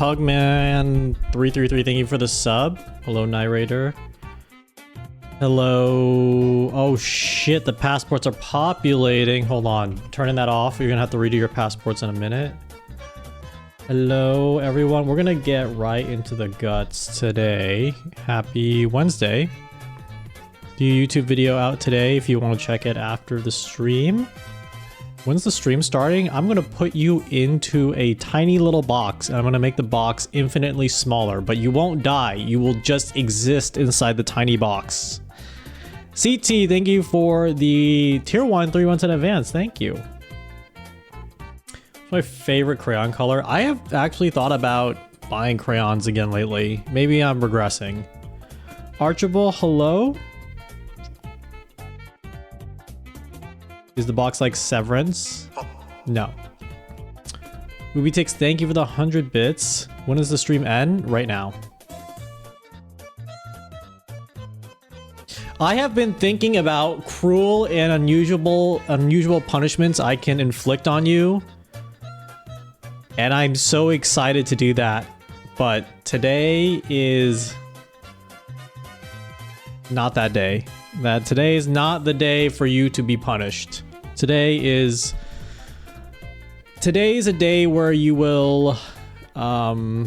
Pugman333, thank you for the sub. Hello, narrator. Hello. Oh shit, the passports are populating. Hold on, turning that off. You're gonna have to redo your passports in a minute. Hello, everyone. We're gonna get right into the guts today. Happy Wednesday. Do your YouTube video out today if you want to check it after the stream. When's the stream starting? I'm gonna put you into a tiny little box and I'm gonna make the box infinitely smaller, but you won't die. You will just exist inside the tiny box. CT, thank you for the tier 1 3 months in advance. Thank you. My favorite crayon color. I have actually thought about buying crayons again lately. Maybe I'm regressing. Archibald, hello. Is the box like Severance? No. Movie thank you for the 100 bits. When does the stream end? Right now. I have been thinking about cruel and unusual punishments I can inflict on you. And I'm so excited to do that. But today is not that day. Today is not the day for you to be punished. Today's a day where you will, I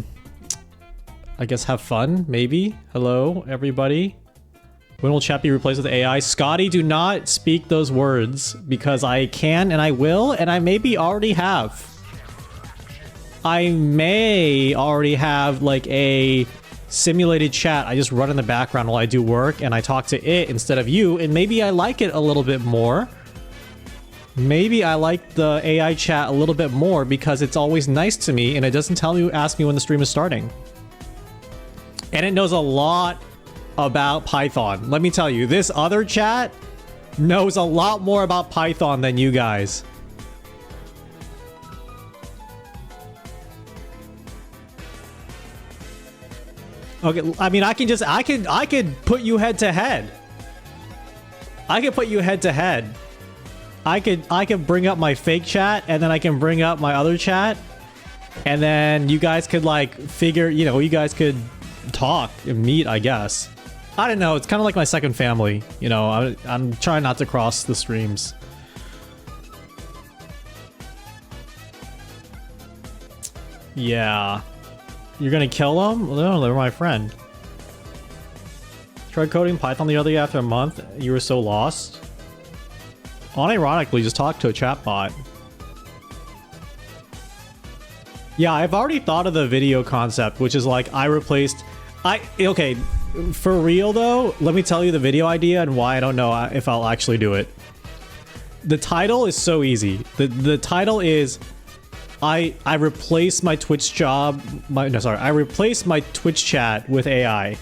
guess have fun, maybe. Hello, everybody. When will chat be replaced with AI? Scotty, do not speak those words because I can and I will and I maybe already have. I may already have like a simulated chat I just run in the background while I do work and I talk to it instead of you, and maybe I like it a little bit more. Maybe I like the AI chat a little bit more because it's always nice to me and it doesn't ask me when the stream is starting. And it knows a lot about Python. Let me tell you, this other chat knows a lot more about Python than you guys. Okay, I mean, I could put you head to head. I could put you head to head. I could bring up my fake chat and then I can bring up my other chat. And then you guys could like figure, you know, you guys could talk and meet, I guess. I don't know, it's kind of like my second family, you know. I'm trying not to cross the streams. Yeah. You're gonna kill them? No, they're my friend. Tried coding Python the other day after a month. You were so lost. Unironically, just talk to a chatbot. Yeah, I've already thought of the video concept, which is like okay, for real though, let me tell you the video idea and why I don't know if I'll actually do it. The title is so easy. The title is I replace my Twitch job, I replace my Twitch chat with AI.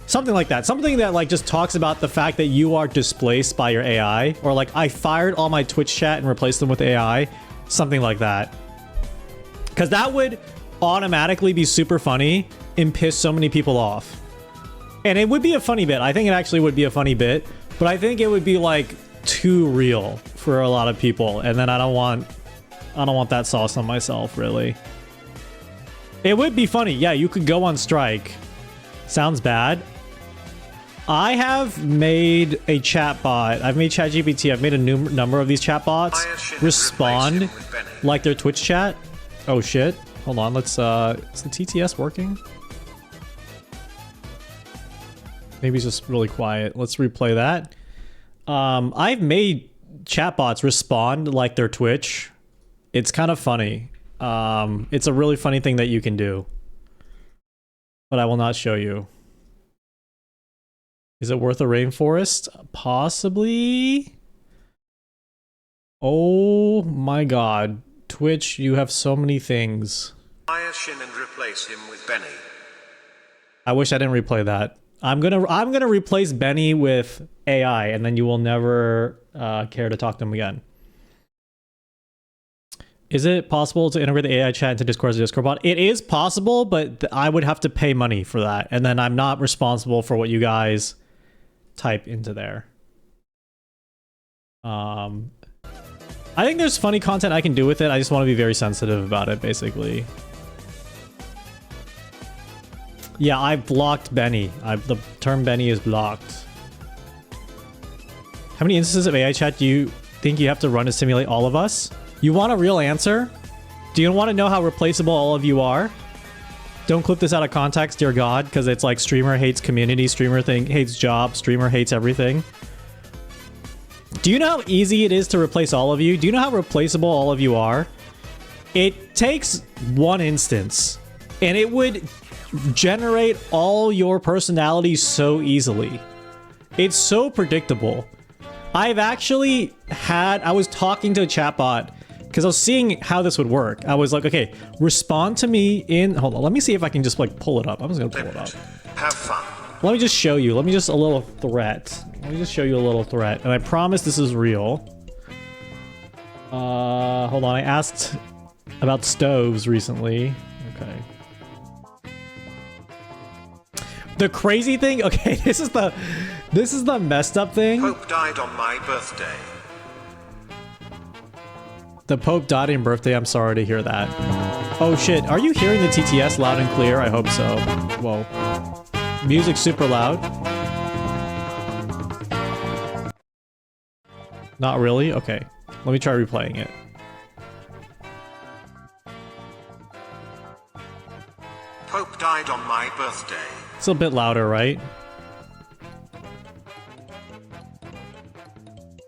Something like that. Something that like just talks about the fact that you are displaced by your AI, or like I fired all my Twitch chat and replaced them with AI. Something like that. Because that would automatically be super funny and piss so many people off. And it would be a funny bit. I think it actually would be a funny bit, but I think it would be like too real for a lot of people, and then I don't want that sauce on myself, really. It would be funny. Yeah, you could go on strike. Sounds bad. I have made a chatbot. I've made ChatGPT. I've made a number of these chatbots respond like their Twitch chat. Oh shit. Hold on. Let's, is the TTS working? Maybe it's just really quiet. Let's replay that. I've made chatbots respond like their Twitch. It's kind of funny. It's a really funny thing that you can do. But I will not show you. Is it worth a rainforest? Possibly. Oh my god. Twitch, you have so many things. Hire Shin and replace him with Benny. I wish I didn't replay that. I'm gonna replace Benny with AI, and then you will never care to talk to him again. Is it possible to integrate the AI chat into Discord as a Discord bot? It is possible, but I would have to pay money for that, and then I'm not responsible for what you guys type into there. I think there's funny content I can do with it. I just want to be very sensitive about it, basically. Yeah, I blocked Benny. The term Benny is blocked. How many instances of AI chat do you think you have to run to simulate all of us? You want a real answer? Do you want to know how replaceable all of you are? Don't clip this out of context, dear God, because it's like streamer hates community, streamer hates job, streamer hates everything. Do you know how easy it is to replace all of you? Do you know how replaceable all of you are? It takes one instance, and it would generate all your personalities so easily. It's so predictable. I've actually I was talking to a chatbot because I was seeing how this would work. I was like, okay, respond to me in... Hold on, let me see if I can just like pull it up. I'm just gonna pull it up. Have fun. Let me just show you. Let me just a little threat. Let me just show you a little threat. And I promise this is real. Hold on, I asked about stoves recently. Okay. The crazy thing, okay, this is the messed up thing. Pope died on my birthday. The Pope died on birthday. I'm sorry to hear that. Oh shit, are you hearing the TTS loud and clear? I hope so. Whoa. Music super loud. Not really? Okay. Let me try replaying it. Pope died on my birthday. It's a bit louder, right?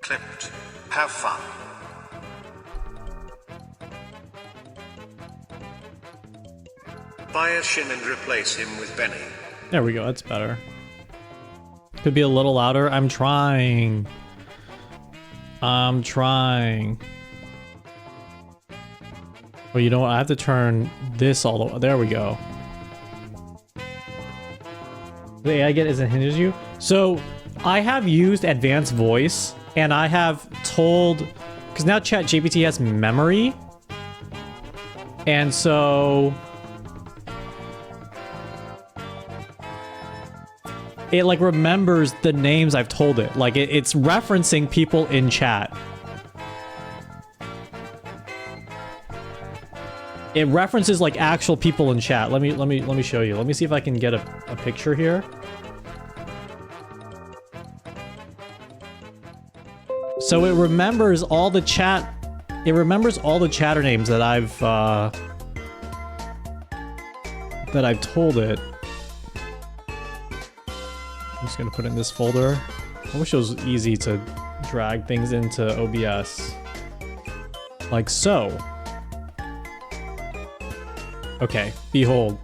Clipped. Have fun. Buy a Shin and replace him with Benny. There we go, that's better. Could be a little louder. I'm trying. I'm trying. Well, you know what? I have to turn this all the way. There we go. The AI get isn't hinders you. So I have used advanced voice and I have told, because now ChatGPT has memory. And so it like remembers the names I've told it. Like it's referencing people in chat. It references like actual people in chat. Let me show you. Let me see if I can get a picture here. So it remembers all the chat. It remembers all the chatter names that I've told it. I'm just gonna put it in this folder. I wish it was easy to drag things into OBS. Like so. Okay, behold.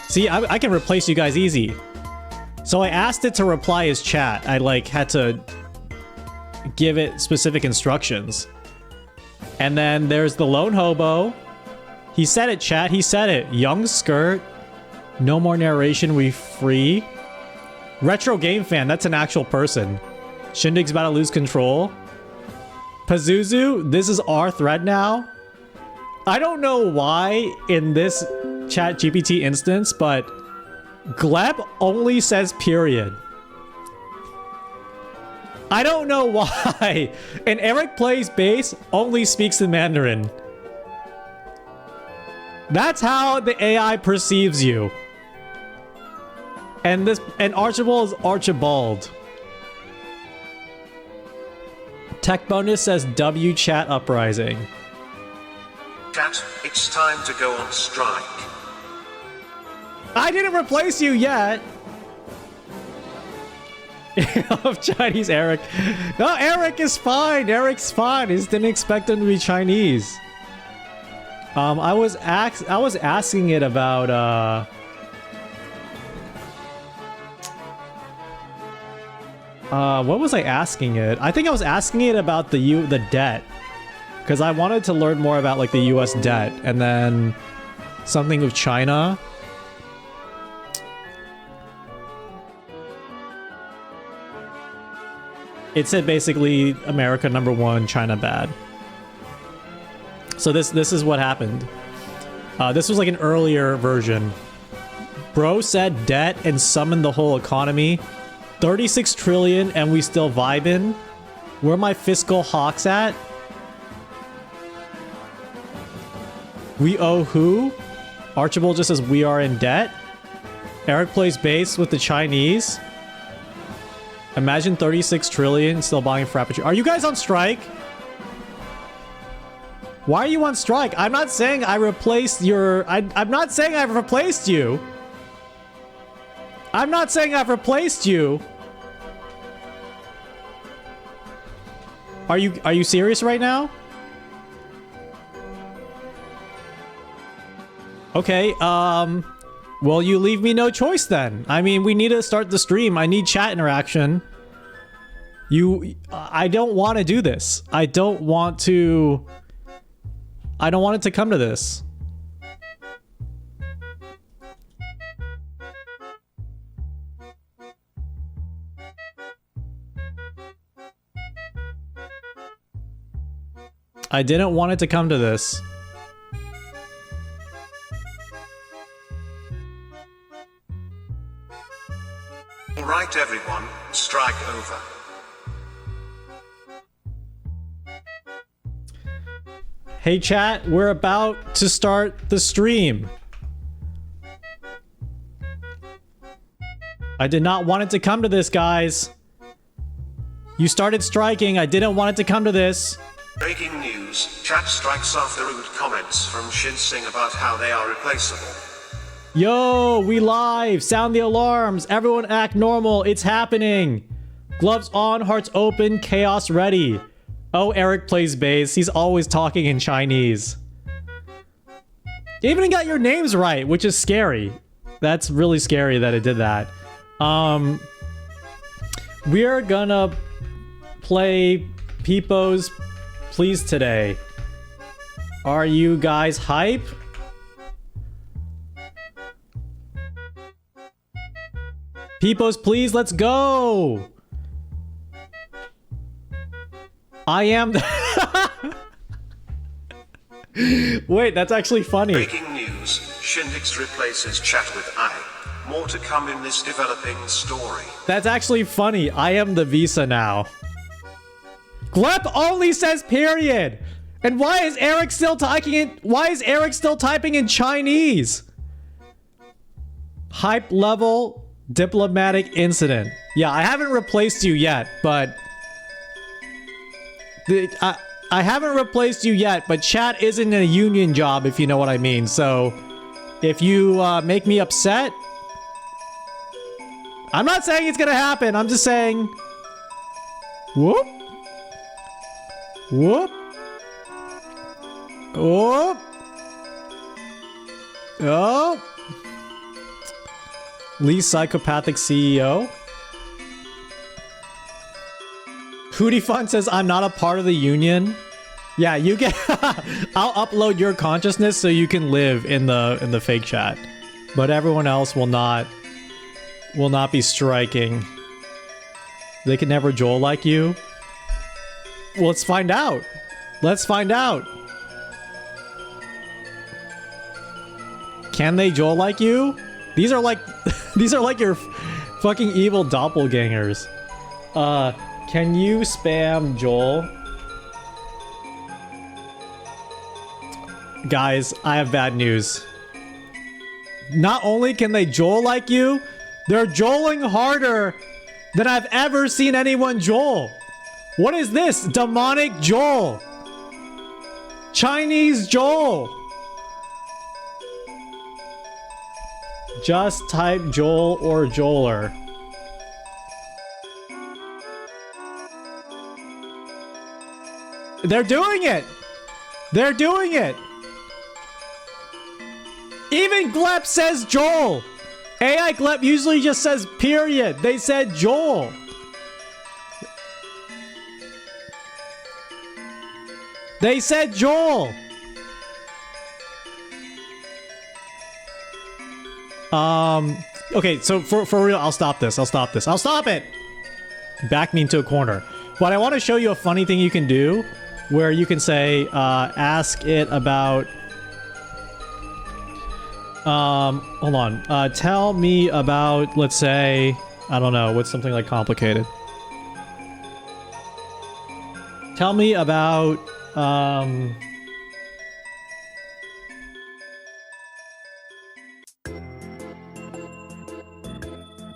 See, I can replace you guys easy. So I asked it to reply as chat. I like had to give it specific instructions. And then there's the lone hobo. He said it, chat. He said it. Young skirt. No more narration. We free. Retro game fan. That's an actual person. Shindig's about to lose control. Pazuzu. This is our thread now. I don't know why in this ChatGPT instance, but Gleb only says period. I don't know why. And Eric Plays Bass only speaks in Mandarin. That's how the AI perceives you. And Archibald is Archibald. Tech Bonus says W chat uprising. Chat, it's time to go on strike. I didn't replace you yet. Of Chinese Eric. No, Eric is fine. Eric's fine. I just didn't expect him to be Chinese. I was asking it about what was I asking it? I think I was asking it about the debt. Because I wanted to learn more about like the US debt and then something with China. It said basically America #1, China bad. So this is what happened. This was like an earlier version. Bro said debt and summoned the whole economy. 36 trillion and we still vibing. Where my fiscal hawks at? We owe who? Archibald just says we are in debt. Eric plays base with the Chinese. Imagine 36 trillion still buying Frappuccino. Are you guys on strike? Why are you on strike? I'm not saying I replaced your... I'm not saying I've replaced you. I'm not saying I've replaced you. Are you serious right now? Okay, well, you leave me no choice then. I mean, we need to start the stream. I need chat interaction. I don't want to do this. I don't want it to come to this. I didn't want it to come to this. All right, everyone, strike over. Hey chat, we're about to start the stream. I did not want it to come to this, guys. You started striking. I didn't want it to come to this. Breaking news, chat strikes after rude comments from Shin Sing about how they are replaceable. Yo, we live. Sound the alarms. Everyone act normal. It's happening. Gloves on, hearts open, chaos ready. Oh, Eric plays bass. He's always talking in Chinese. You even got your names right, which is scary. That's really scary that it did that. We're gonna play Peepo's Please today. Are you guys hype? Peepo's Please, let's go! I am the Wait, that's actually funny. Breaking news, Shindex replaces chat with I. More to come in this developing story. That's actually funny. I am the Visa now. Glep only says period. And why is Eric still typing in Chinese? Hype level diplomatic incident. Yeah, I haven't replaced you yet, but I haven't replaced you yet, but chat isn't a union job, if you know what I mean. So if you make me upset, I'm not saying it's gonna happen. I'm just saying, whoop. Whoop. Whoop. Oh. Lee's psychopathic CEO. Hootie Fun says, I'm not a part of the union. Yeah, you get... I'll upload your consciousness so you can live in the fake chat. But everyone else will not be striking. They can never Joel like you. Well, let's find out. Let's find out. Can they Joel like you? These are like these are like your fucking evil doppelgangers. Can you spam Joel? Guys, I have bad news. Not only can they Joel like you, they're Joeling harder than I've ever seen anyone Joel. What is this? Demonic Joel. Chinese Joel. Just type Joel or Joeler. They're doing it. They're doing it. Even Glep says Joel. AI Glep usually just says period. They said Joel. They said Joel. Okay, so for real, I'll stop this. I'll stop this. I'll stop it. Back me into a corner. But I want to show you a funny thing you can do where you can say, ask it about, hold on. Tell me about, let's say, I don't know, what's something like complicated? Tell me about,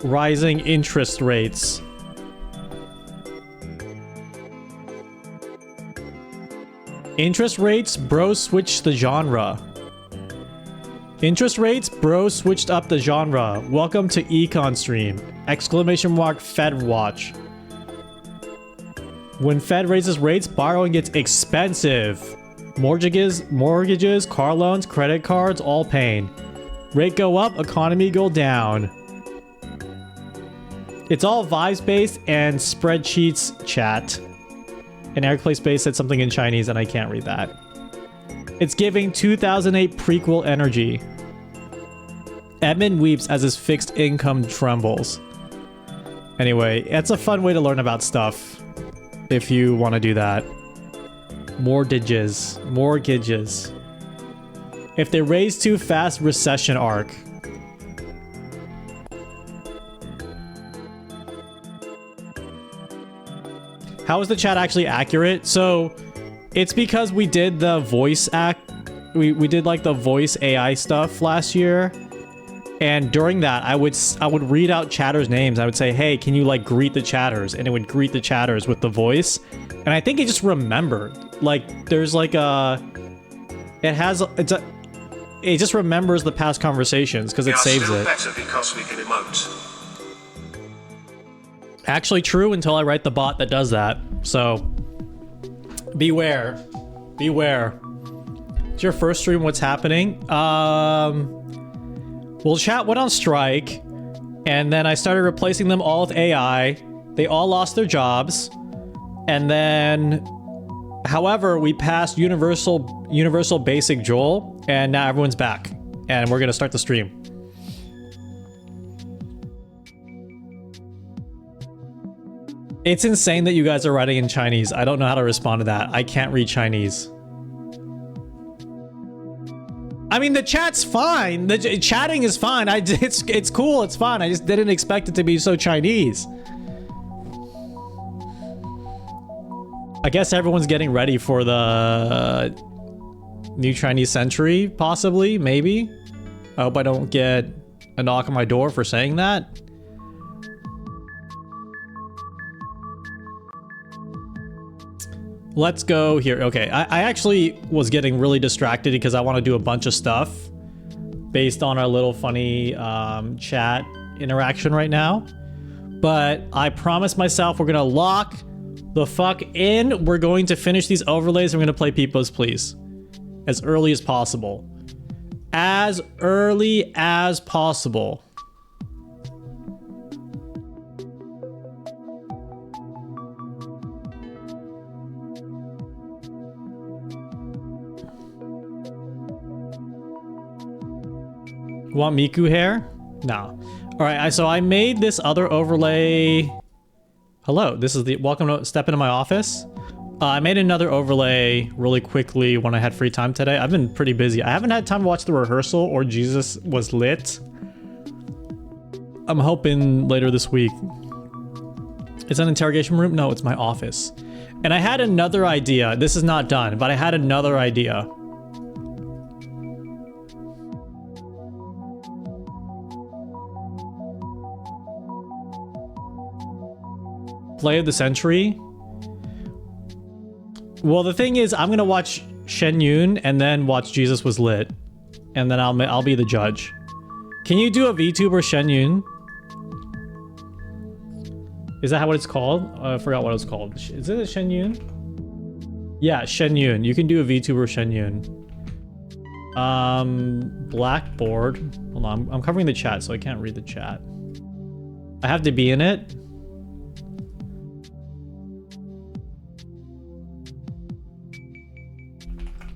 rising interest rates. Interest rates, bro switched the genre. Interest rates, bro switched up the genre. Welcome to Econ Stream. Exclamation mark Fed Watch. When Fed raises rates, borrowing gets expensive. Mortgages, car loans, credit cards, all pain. Rate go up, economy go down. It's all vibes based and spreadsheets chat. And Airplay Space said something in Chinese and I can't read that. It's giving 2008 prequel energy. Edmund weeps as his fixed income trembles. Anyway, it's a fun way to learn about stuff. If you want to do that. Mortgages. If they raise too fast, recession arc. How is the chat actually accurate? So it's because we did the voice we did like the voice AI stuff last year. And during that, I would read out chatters' names. I would say, hey, can you like greet the chatters? And it would greet the chatters with the voice. And I think it just remembered. Like there's like it just remembers the past conversations because it saves it. Better because we can emote. Actually true until I write the bot that does that. So beware. It's your first stream. What's happening? Well, chat went on strike, and then I started replacing them all with AI. They all lost their jobs, and then, however, we passed universal basic Joel, and now everyone's back, and we're gonna start the stream. It's insane that you guys are writing in Chinese. I don't know how to respond to that. I can't read Chinese. I mean, the chat's fine. The chatting is fine. It's cool. It's fine. I just didn't expect it to be so Chinese. I guess everyone's getting ready for the new Chinese century, possibly, maybe. I hope I don't get a knock on my door for saying that. Let's go here. Okay, I actually was getting really distracted because I want to do a bunch of stuff based on our little funny chat interaction right now. But I promised myself we're going to lock the fuck in. We're going to finish these overlays. We're going to play People's Please as early as possible. As early as possible. Want Miku hair? No. Alright, so I made this other overlay. Hello, this is the welcome to step into my office. I made another overlay really quickly when I had free time today. I've been pretty busy. I haven't had time to watch the rehearsal or Jesus Was Lit. I'm hoping later this week. It's an interrogation room? No, it's my office. And I had another idea. This is not done, but I had another idea. Play of the century. Well, the thing is, I'm gonna watch Shen Yun and then watch Jesus Was Lit, and then I'll be the judge. Can you do a VTuber Shen Yun? Is that what it's called? I forgot what it's called. Is it a Shen Yun? Yeah, Shen Yun. You can do a VTuber Shen Yun. Blackboard. Hold on, I'm covering the chat, so I can't read the chat. I have to be in it.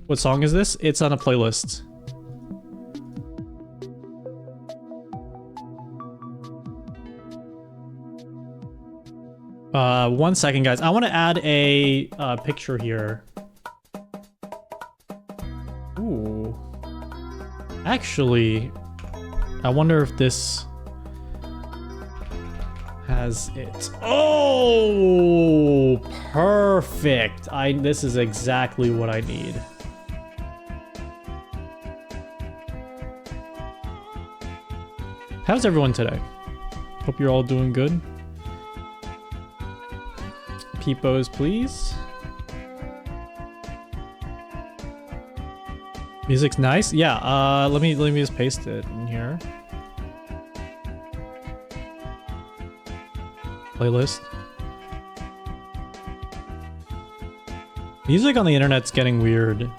What song is this? It's on a playlist. One second, guys. I want to add a picture here. Ooh. Actually, I wonder if this has it. Oh, perfect. This is exactly what I need. How's everyone today? Hope you're all doing good. Peepos, please. Music's nice. Yeah. Let me just paste it in here. Playlist. Music on the internet's getting weird.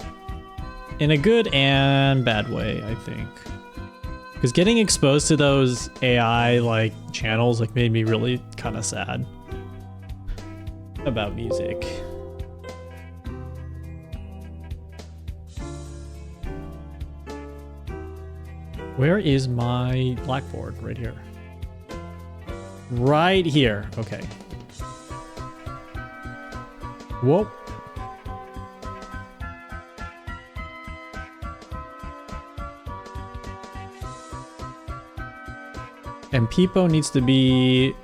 In a good and bad way, I think. Because getting exposed to those AI like channels like made me really kind of sad about music. Where is my Blackboard? Right here. Right here. Okay. Whoop. And Peepo needs to be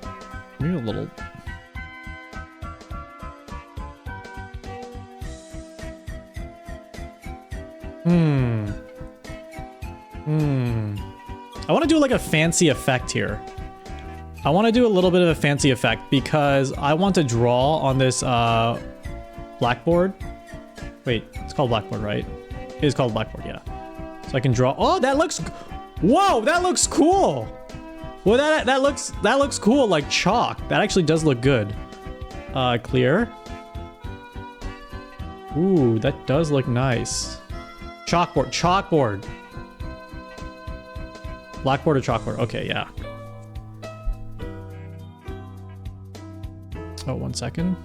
maybe a little. I want to do like a fancy effect here. I want to do a little bit of a fancy effect because I want to draw on this Blackboard. Wait, it's called Blackboard, right? It is called Blackboard, yeah. So I can draw. Oh, that looks. Whoa, that looks cool. Well, that looks cool, like chalk. That actually does look good. Clear. Ooh, that does look nice. Chalkboard. Blackboard or chalkboard? Okay, yeah. Oh, 1 second.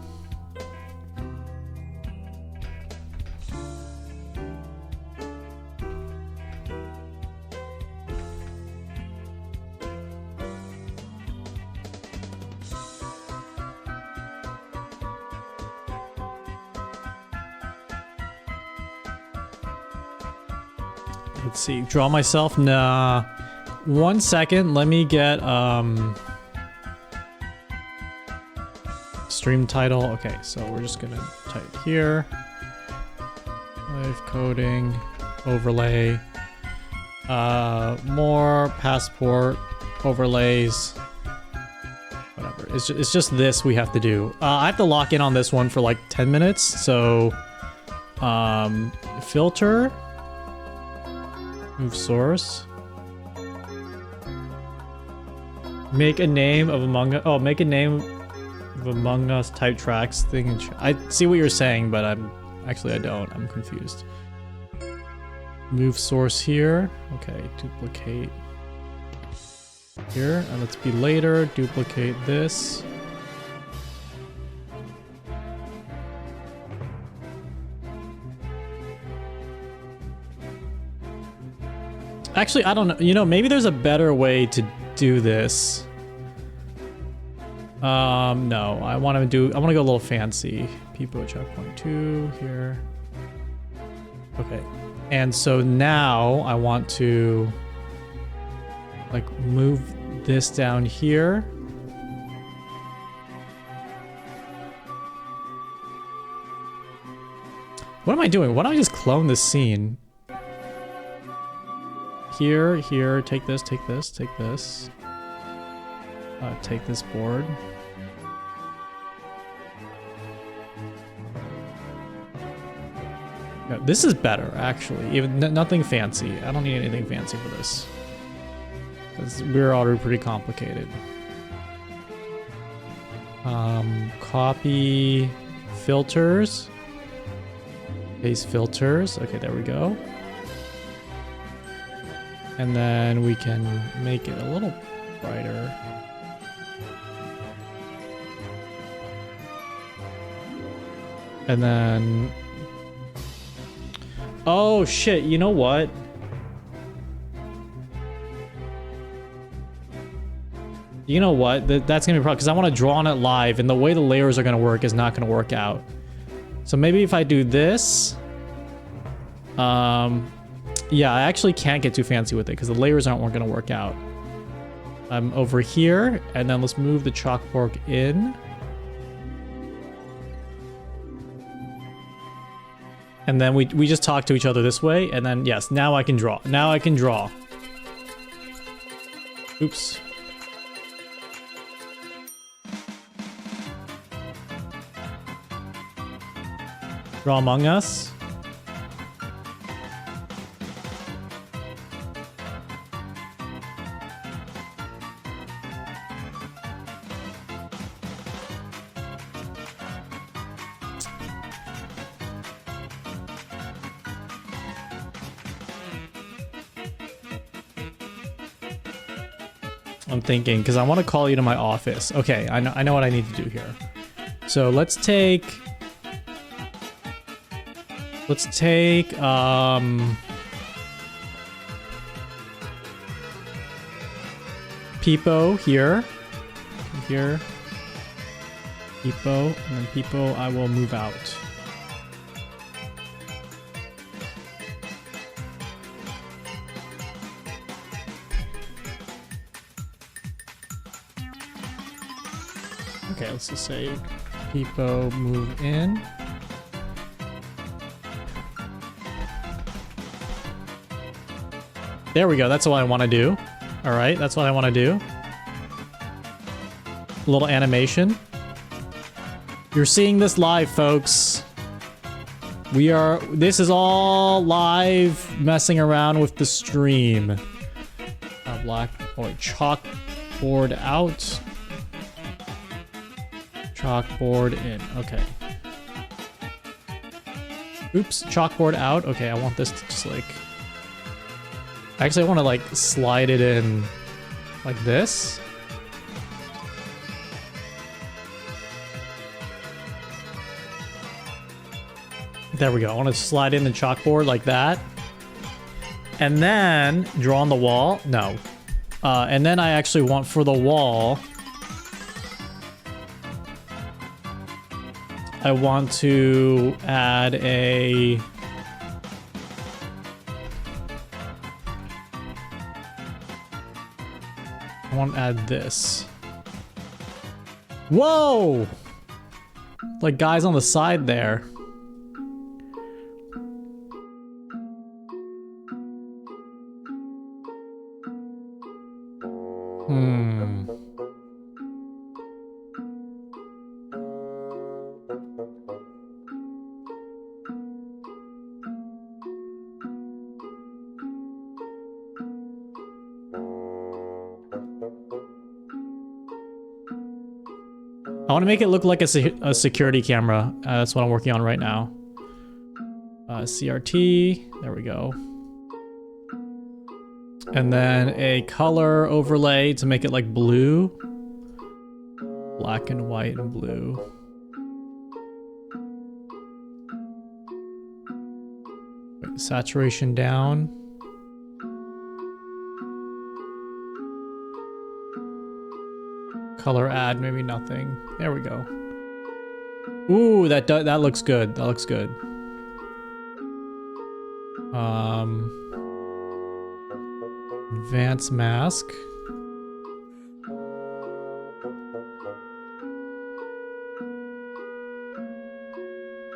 Let's see. Draw myself? Nah. 1 second. Let me get stream title. Okay, so we're just gonna type here. Live coding, overlay, more passport overlays. Whatever. It's just this we have to do. I have to lock in on this one for like 10 minutes. So, filter. Move source. Make a name of Among Us. Oh, make a name of Among Us type tracks thing. I see what you're saying, but I don't. I'm confused. Move source here. Okay, duplicate here. And let's be later. Duplicate this. Actually, I don't know. You know, maybe there's a better way to do this. No, I want to go a little fancy. People checkpoint 2 here. Okay. And so now I want to like move this down here. What am I doing? Why don't I just clone this scene? Here, take this, take this, take this. Take this board. Yeah, this is better, actually. Even nothing fancy. I don't need anything fancy for this. Because we're already pretty complicated. Copy filters. Paste filters. Okay, there we go. And then we can make it a little brighter. And then... Oh shit, you know what? You know what? That's gonna be a problem because I want to draw on it live and the way the layers are gonna work is not gonna work out. So maybe if I do this... Yeah, I actually can't get too fancy with it because the layers aren't going to work out. I'm over here, and then let's move the chalkboard in. And then we just talk to each other this way, and then yes, now I can draw. Now I can draw. Oops. Draw Among Us. I'm thinking, because I want to call you to my office. Okay, I know what I need to do here. So let's take Peepo here, Peepo, and then Peepo I will move out. Okay, let's just say Peepo move in. There we go. That's what I want to do. All right, that's what I want to do. A little animation. You're seeing this live, folks. This is all live, messing around with the stream. Chalkboard out. Chalkboard in. Okay. Oops, chalkboard out. Okay, I want this to just like... Actually, I want to like slide it in like this. There we go. I want to slide in the chalkboard like that. And then draw on the wall. No. And then I actually want for the wall... I want to add a... I want to add this. Whoa! Like guys on the side there. I want to make it look like a security camera. That's what I'm working on right now. CRT. There we go. And then a color overlay to make it like blue. Black and white and blue. Wait, saturation down. Color add, maybe nothing. There we go. Ooh, that looks good. That looks good. Advanced mask.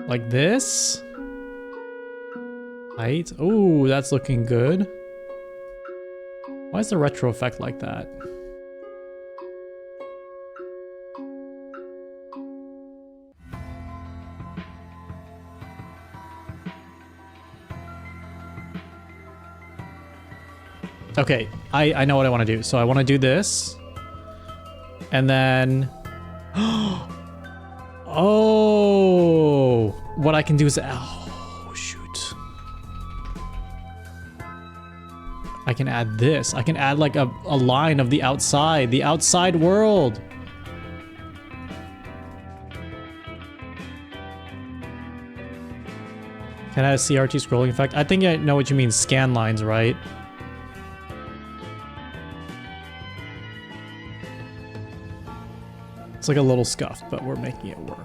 Like this. Height. Ooh, that's looking good. Why is the retro effect like that? Okay, I know what I want to do. So I want to do this. And then... Oh! What I can do is... Oh, shoot. I can add this. I can add like a line of the outside world. Can I add a CRT scrolling effect? I think I know what you mean. Scan lines, right? It's like a little scuffed, but we're making it work.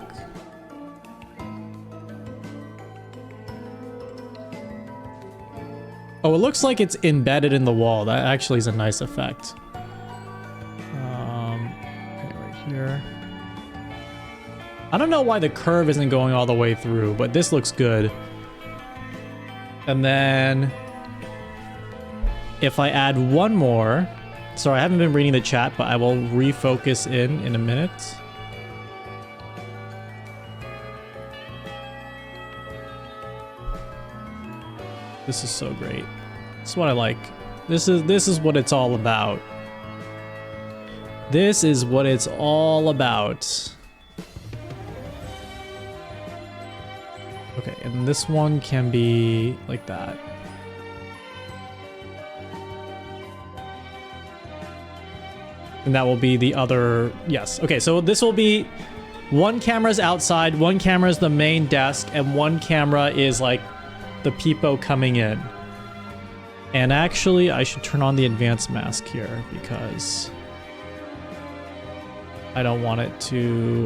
Oh, it looks like it's embedded in the wall. That actually is a nice effect. Okay, right here. I don't know why the curve isn't going all the way through, but this looks good. And then if I add one more... Sorry, I haven't been reading the chat, but I will refocus in a minute. This is so great. This is what I like. This is what it's all about. This is what it's all about. Okay, and this one can be like that. And that will be the other, yes. Okay, so this will be one camera's outside, one camera is the main desk, and one camera is like the peepo coming in. And actually, I should turn on the advanced mask here because I don't want it to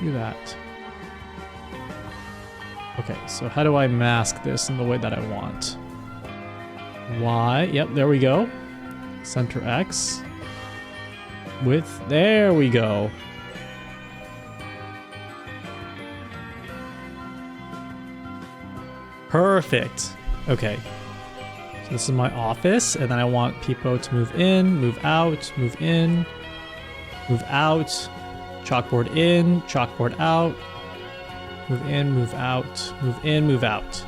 do that. Okay, so how do I mask this in the way that I want? Y, yep, there we go. Center X. Width, there we go. Perfect. Okay. So this is my office, and then I want people to move in, move out, move in, move out, chalkboard in, chalkboard out, move in, move out, move in, move out.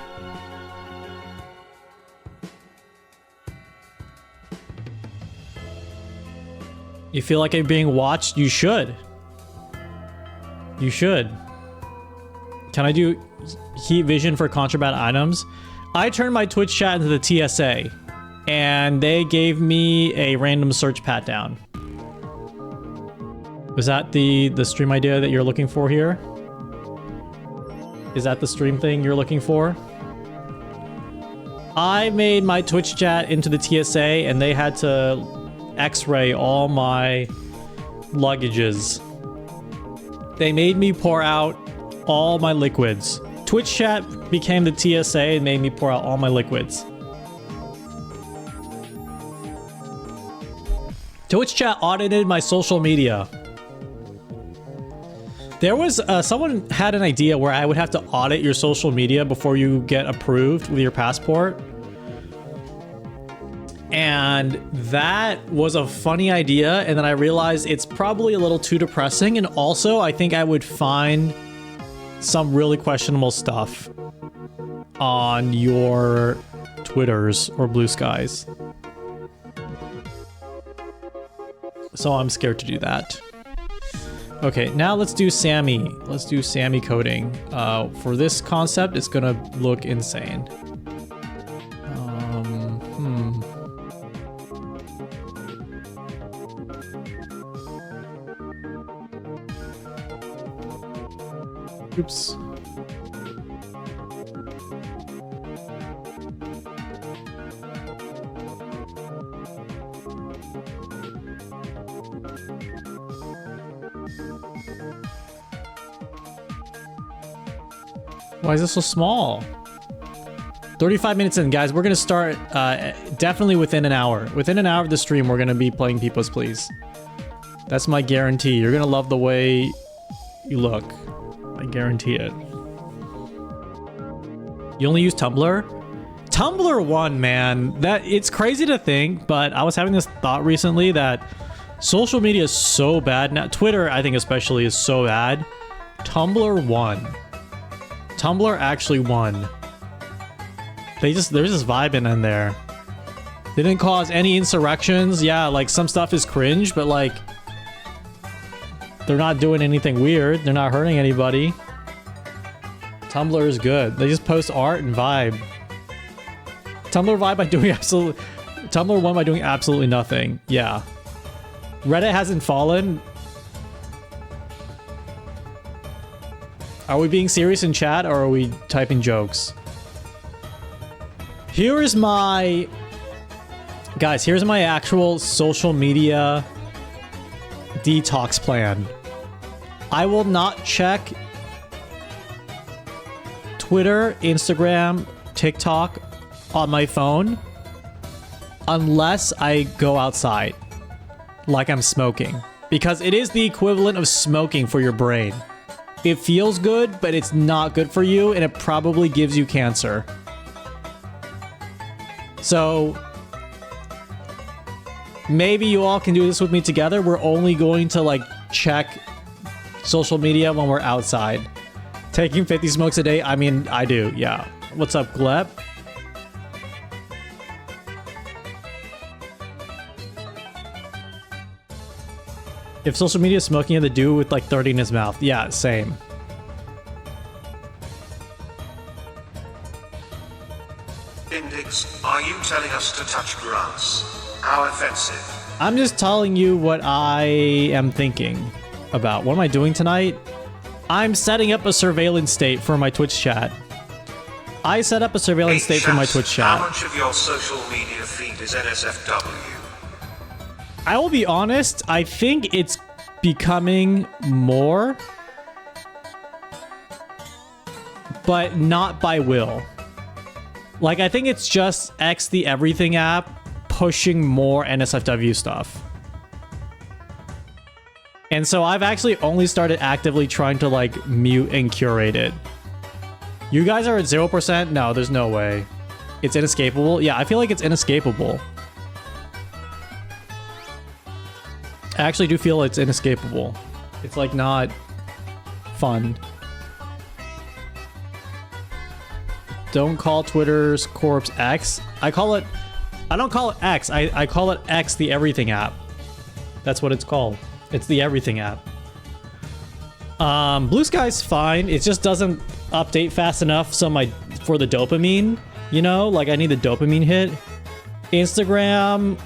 You feel like you're being watched? You should. You should. Can I do heat vision for contraband items? I turned my Twitch chat into the TSA, and they gave me a random search pat down. Was that the stream idea that you're looking for here? Is that the stream thing you're looking for? I made my Twitch chat into the TSA, and they had to X-ray all my luggages. They made me pour out all my liquids. Twitch chat became the TSA and made me pour out all my liquids. Twitch chat audited my social media. There was someone had an idea where I would have to audit your social media before you get approved with your passport. And that was a funny idea, and then I realized it's probably a little too depressing, and also I think I would find some really questionable stuff on your Twitters or Blue Skies. So I'm scared to do that. Okay, now let's do Sammy. Let's do Sammy coding. For this concept, it's gonna look insane. Oops. Why is this so small? 35 minutes in, guys. We're gonna start definitely within an hour. Within an hour of the stream, we're gonna be playing People's Please. That's my guarantee. You're gonna love the way you look. I guarantee it. You only use Tumblr? Tumblr won, man. That it's crazy to think, but I was having this thought recently that social media is so bad now. Twitter, I think especially, is so bad. Tumblr won. Tumblr actually won. There's just vibing in there. They didn't cause any insurrections. Yeah, like some stuff is cringe, but like they're not doing anything weird. They're not hurting anybody. Tumblr is good. They just post art and vibe. Tumblr vibe by doing Tumblr won by doing absolutely nothing. Yeah. Reddit hasn't fallen. Are we being serious in chat or are we typing jokes? Here is my... Guys, here's my actual social media detox plan. I will not check Twitter, Instagram, TikTok on my phone unless I go outside, like I'm smoking, because it is the equivalent of smoking for your brain. It feels good, but it's not good for you, and it probably gives you cancer. So maybe you all can do this with me together. We're only going to like check social media when we're outside. Taking 50 smokes a day? I mean, I do, yeah. What's up, Gleb? If social media is smoking, the dude with like 30 in his mouth. Yeah, same. Index, are you telling us to touch grass? How offensive. I'm just telling you what I am thinking about. What am I doing tonight? I'm setting up a surveillance state for my Twitch chat. I set up a surveillance state for my Twitch chat. How much of your social media feed is NSFW? I will be honest, I think it's becoming more, but not by will. Like, I think it's just X the Everything app pushing more NSFW stuff. And so I've actually only started actively trying to like mute and curate it. You guys are at 0%? No, there's no way. It's inescapable? Yeah, I feel like it's inescapable. I actually do feel it's inescapable. It's like not fun. Don't call Twitter's corpse X. I don't call it X. I call it X the Everything app. That's what it's called. It's the Everything app. Blue Sky's fine. It just doesn't update fast enough for the dopamine, you know? Like I need the dopamine hit. Instagram,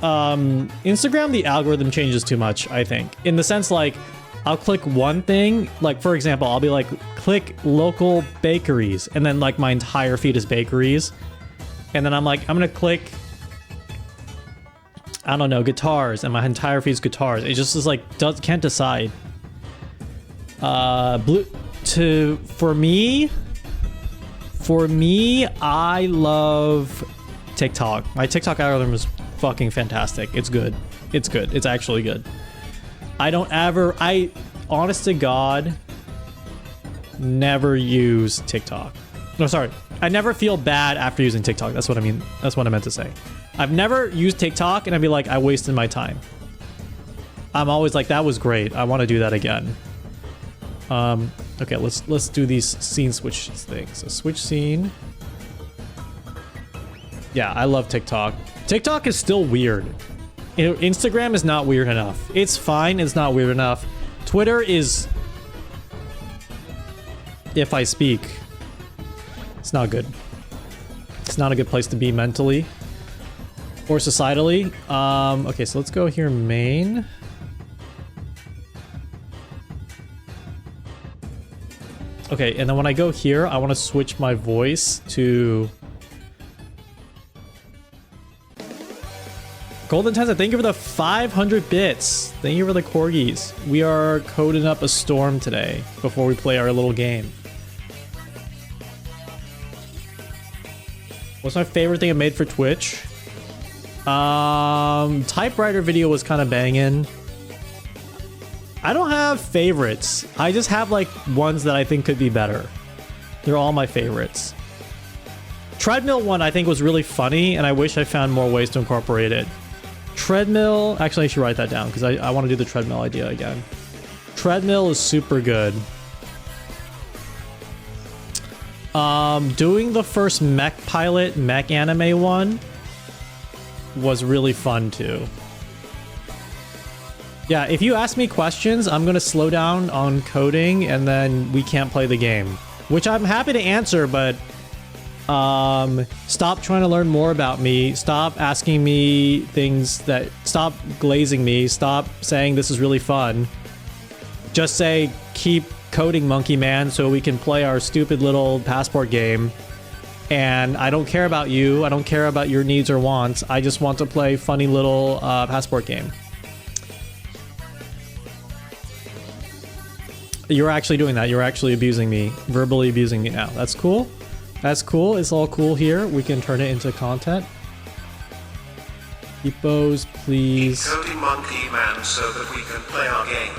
the algorithm changes too much, I think. In the sense like I'll click one thing, like for example, I'll be like click local bakeries and then like my entire feed is bakeries. And then I'm like, I'm gonna click, I don't know, guitars, and my entire feed's guitars. It just is like, can't decide. For me, I love TikTok. My TikTok algorithm is fucking fantastic. It's good. It's good. It's actually good. Honest to God, never use TikTok. No, sorry. I never feel bad after using TikTok. That's what I mean. That's what I meant to say. I've never used TikTok and I'd be like, I wasted my time. I'm always like, that was great. I want to do that again. Okay, let's do these scene switch things. So switch scene. Yeah, I love TikTok. TikTok is still weird. Instagram is not weird enough. It's fine, it's not weird enough. Twitter is, if I speak, it's not good. It's not a good place to be mentally or societally. Okay, so let's go here, main. Okay, and then when I go here, I want to switch my voice to Golden Tenza. Thank you for the 500 bits. Thank you for the corgis. We are coding up a storm today before we play our little game. What's my favorite thing I made for Twitch? Typewriter video was kind of banging. I don't have favorites. I just have like ones that I think could be better. They're all my favorites. Treadmill one I think was really funny and I wish I found more ways to incorporate it. Treadmill, actually I should write that down because I want to do the treadmill idea again. Treadmill is super good. Doing the first mech pilot, mech anime one was really fun too. Yeah, if you ask me questions, I'm gonna slow down on coding and then we can't play the game. Which I'm happy to answer, but stop trying to learn more about me. Stop asking me things that... Stop glazing me. Stop saying this is really fun. Just say, keep coding, Monkey Man, so we can play our stupid little passport game. And I don't care about you. I don't care about your needs or wants. I just want to play funny little passport game. You're actually doing that. You're actually abusing me. Verbally abusing me now. That's cool. That's cool. It's all cool here. We can turn it into content. Hippos, please. Keep coding, Monkey Man, so that we can play our game.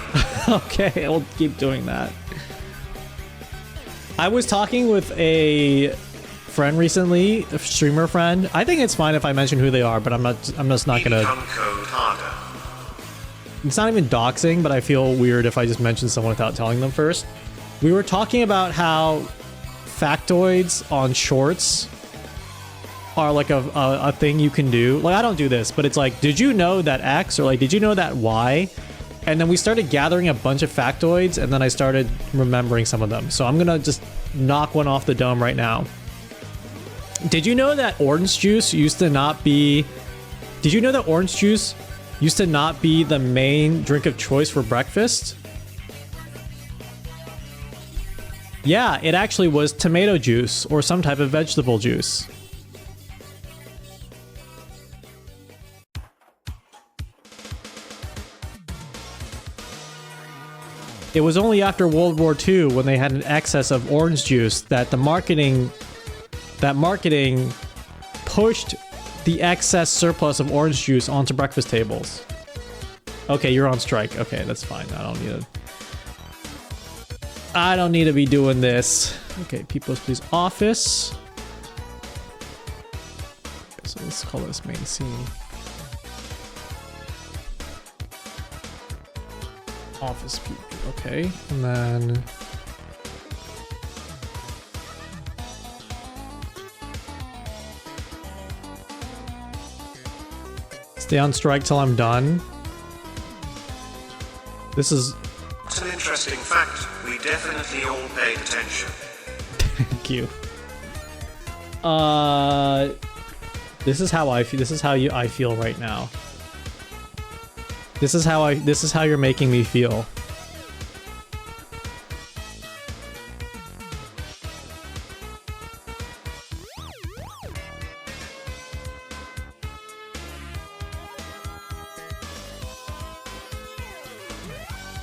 Okay, I'll keep doing that. I was talking with a friend recently, a streamer friend. I think it's fine if I mention who they are, but I'm just not gonna... Code harder. It's not even doxing, but I feel weird if I just mention someone without telling them first. We were talking about how factoids on shorts are like a thing you can do. Like, I don't do this, but it's like, did you know that X, or like, did you know that Y? And then we started gathering a bunch of factoids, and then I started remembering some of them. So I'm gonna just knock one off the dome right now. Did you know that orange juice used to not be... Did you know that orange juice used to not be the main drink of choice for breakfast? Yeah, it actually was tomato juice or some type of vegetable juice. It was only after World War II, when they had an excess of orange juice, that the marketing pushed the excess surplus of orange juice onto breakfast tables. Okay, you're on strike. Okay, that's fine. I don't need to be doing this. Okay, People's Please Office. Okay, so let's call this main scene. Office people. Okay, and then stay on strike till I'm done. This is... It's an interesting fact. We definitely all paid attention. Thank you. This is how I feel. This is how I feel right now. This is how you're making me feel.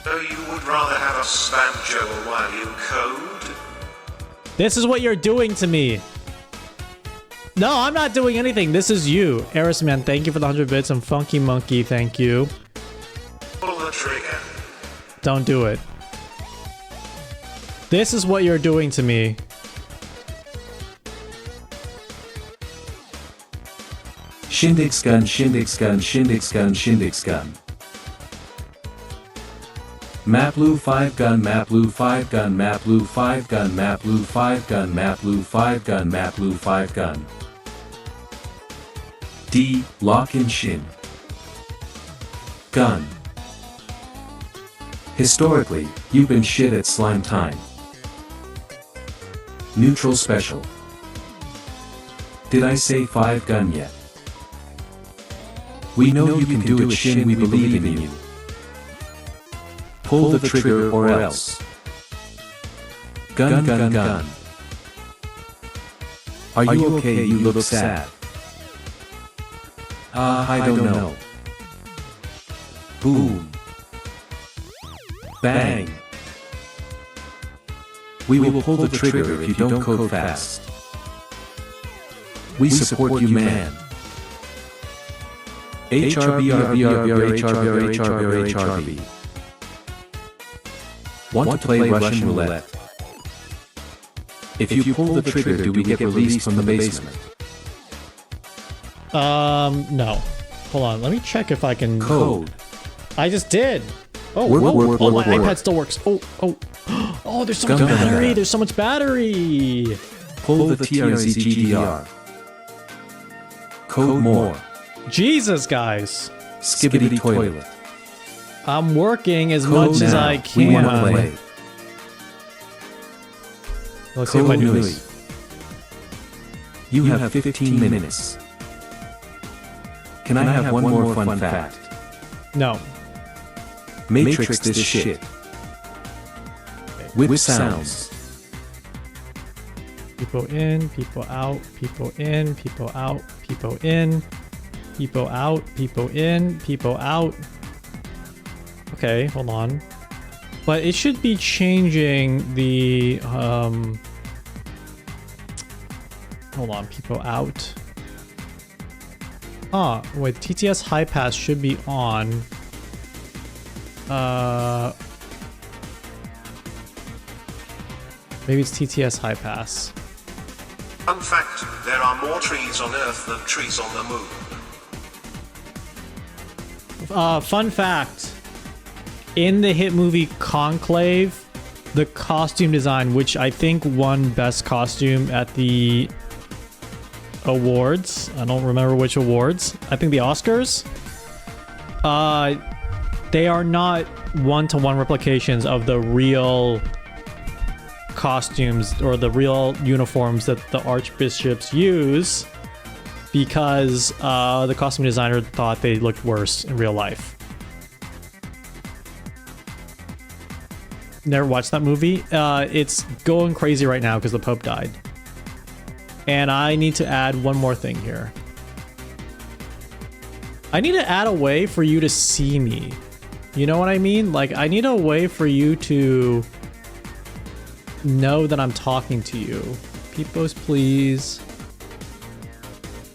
So you would rather have us spam Joe while you code? This is what you're doing to me. No, I'm not doing anything. This is you. Erisman, thank you for the 100 bits. And Funky Monkey, thank you. Pull the trigger. Don't do it. This is what you're doing to me. Shindex gun, Shindex gun, Shindex gun, Shindex gun. Maplu 5 gun, Maplu 5 gun, Maplu 5 gun, Maplu 5 gun, Maplu 5 gun, Maplu 5 gun. D. Lock in Shin. Gun. Historically, you've been shit at slime time. Neutral special. Did I say 5 gun yet? We know you can do it, Shin, we believe in you. Pull the trigger or else. Gun, gun, gun. Are you okay? You look sad. I don't know. Boom. Bang. We will pull the trigger if you don't code fast. We support you, man. HRB, RB, HRB, HRB, HRB. Want to play Russian roulette? If you pull the trigger, do we get released from the basement? No. Hold on, let me check if I can... Code. I just did! Oh, Work, my iPad still works. Oh, there's so much battery! There's so much battery! Pull the TRZ GDR. Code more. Jesus, guys! Skibbity toilet. I'm working as Code much now. as I We wanna can. play. Let's see if I do Nui. this. You have 15 minutes. Can I have one more fun fact? No. Matrix this shit. Whip sounds. People in, people out, people in, people out, people in, people out, people in, people out. Okay, hold on. But it should be changing the, hold on, people out. Ah, wait, TTS high pass should be on. Maybe it's TTS high pass. Fun fact, there are more trees on Earth than trees on the moon. Fun fact. In the hit movie Conclave, the costume design, which I think won best costume at the awards. I don't remember which awards. I think the Oscars. They are not one-to-one replications of the real costumes or the real uniforms that the archbishops use, because the costume designer thought they looked worse in real life. Never watched that movie. It's going crazy right now because the Pope died. And I need to add one more thing here. I need to add a way for you to see me. You know what I mean? Like, I need a way for you to know that I'm talking to you. Peepos, please.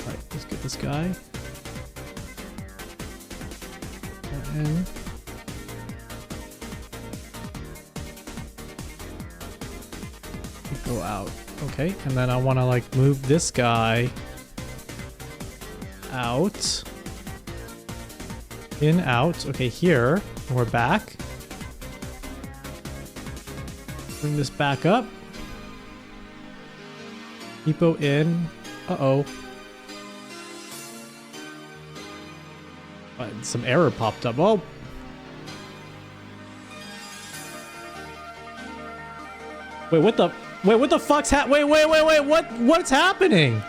Alright, let's get this guy. And go out. Okay, and then I want to like move this guy out. In, out. Okay, here. And we're back. Bring this back up. Peepo in. Uh-oh. Some error popped up. Oh! Wait, what the... Wait, what the fuck's wait, what's happening?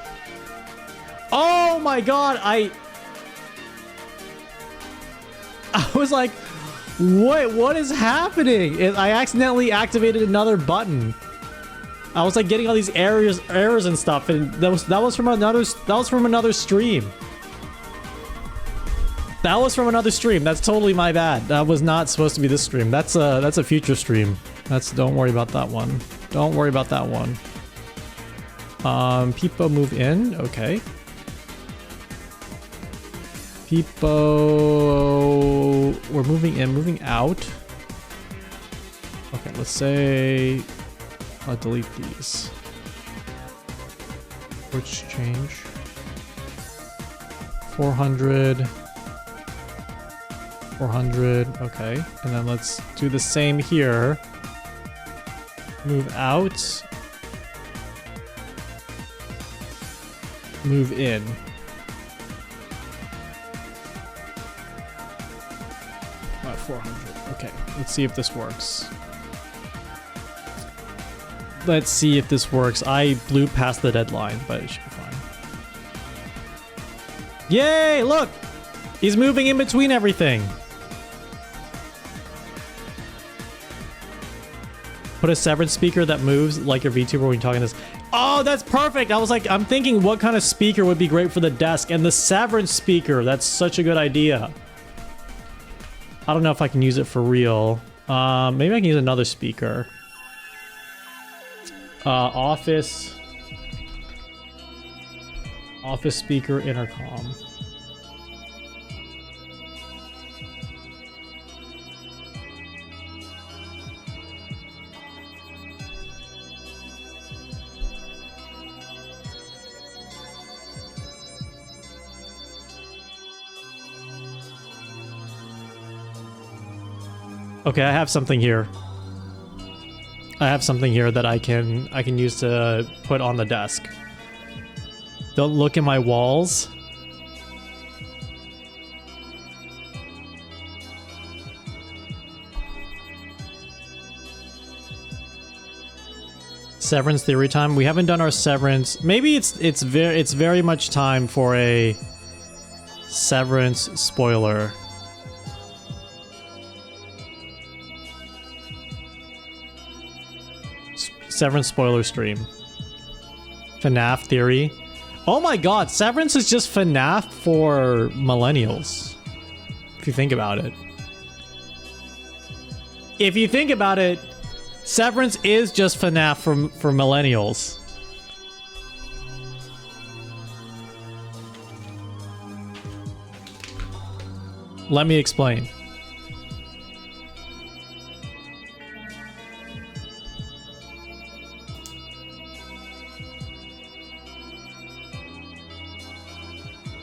Oh my god, I was like, what is happening? I accidentally activated another button. I was like getting all these errors and stuff, and that was from another stream. That was from another stream. That's totally my bad. That was not supposed to be this stream. That's a future stream. Don't worry about that one. Don't worry about that one. Peepo move in. Okay. Peepo... We're moving in, moving out. Okay, let's say... I'll delete these. Which change? 400... 400, okay. And then let's do the same here. Move out. Move in. About 400. Okay, let's see if this works. Let's see if this works. I blew past the deadline, but it should be fine. Yay! Look! He's moving in between everything. Put a Severance speaker that moves like your VTuber when you're talking this. Oh, that's perfect. I was like, I'm thinking what kind of speaker would be great for the desk, and the Severance speaker. That's such a good idea. I don't know if I can use it for real. Maybe I can use another speaker. Office speaker intercom. Okay, I have something here. I have something here that I can use to put on the desk. Don't look at my walls. Severance theory time. We haven't done our Severance. Maybe it's very much time for a Severance spoiler. Severance spoiler stream. FNAF theory. Oh my god, Severance is just FNAF for millennials. If you think about it. If you think about it, Severance is just FNAF for millennials. Let me explain.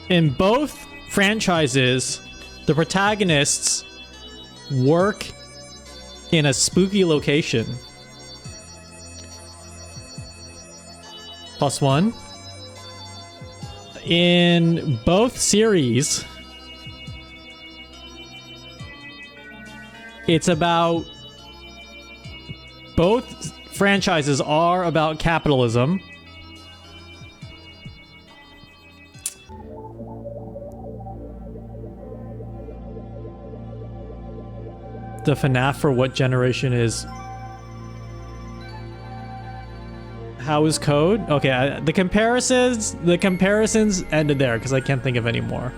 In both franchises, the protagonists work in a spooky location. +1. In both series, it's about... Both franchises are about capitalism. The FNAF for what generation is... How is code? Okay, the comparisons ended there because I can't think of any more.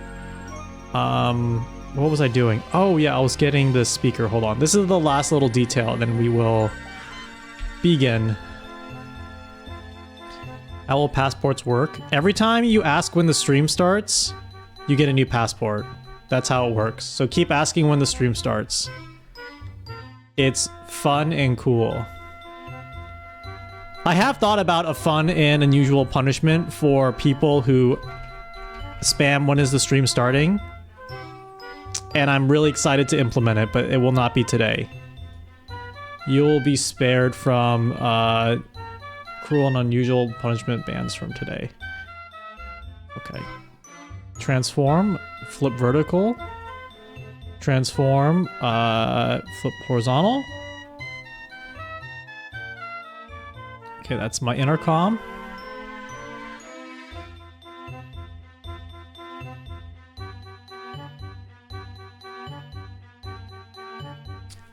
What was I doing? Oh yeah, I was getting the speaker. Hold on. This is the last little detail, and then we will begin. How will passports work? Every time you ask when the stream starts, you get a new passport. That's how it works. So keep asking when the stream starts. It's fun and cool. I have thought about a fun and unusual punishment for people who spam when is the stream starting. And I'm really excited to implement it, but it will not be today. You'll be spared from cruel and unusual punishment bans from today. Okay. Transform, flip vertical. Transform, flip horizontal. Okay, that's my intercom.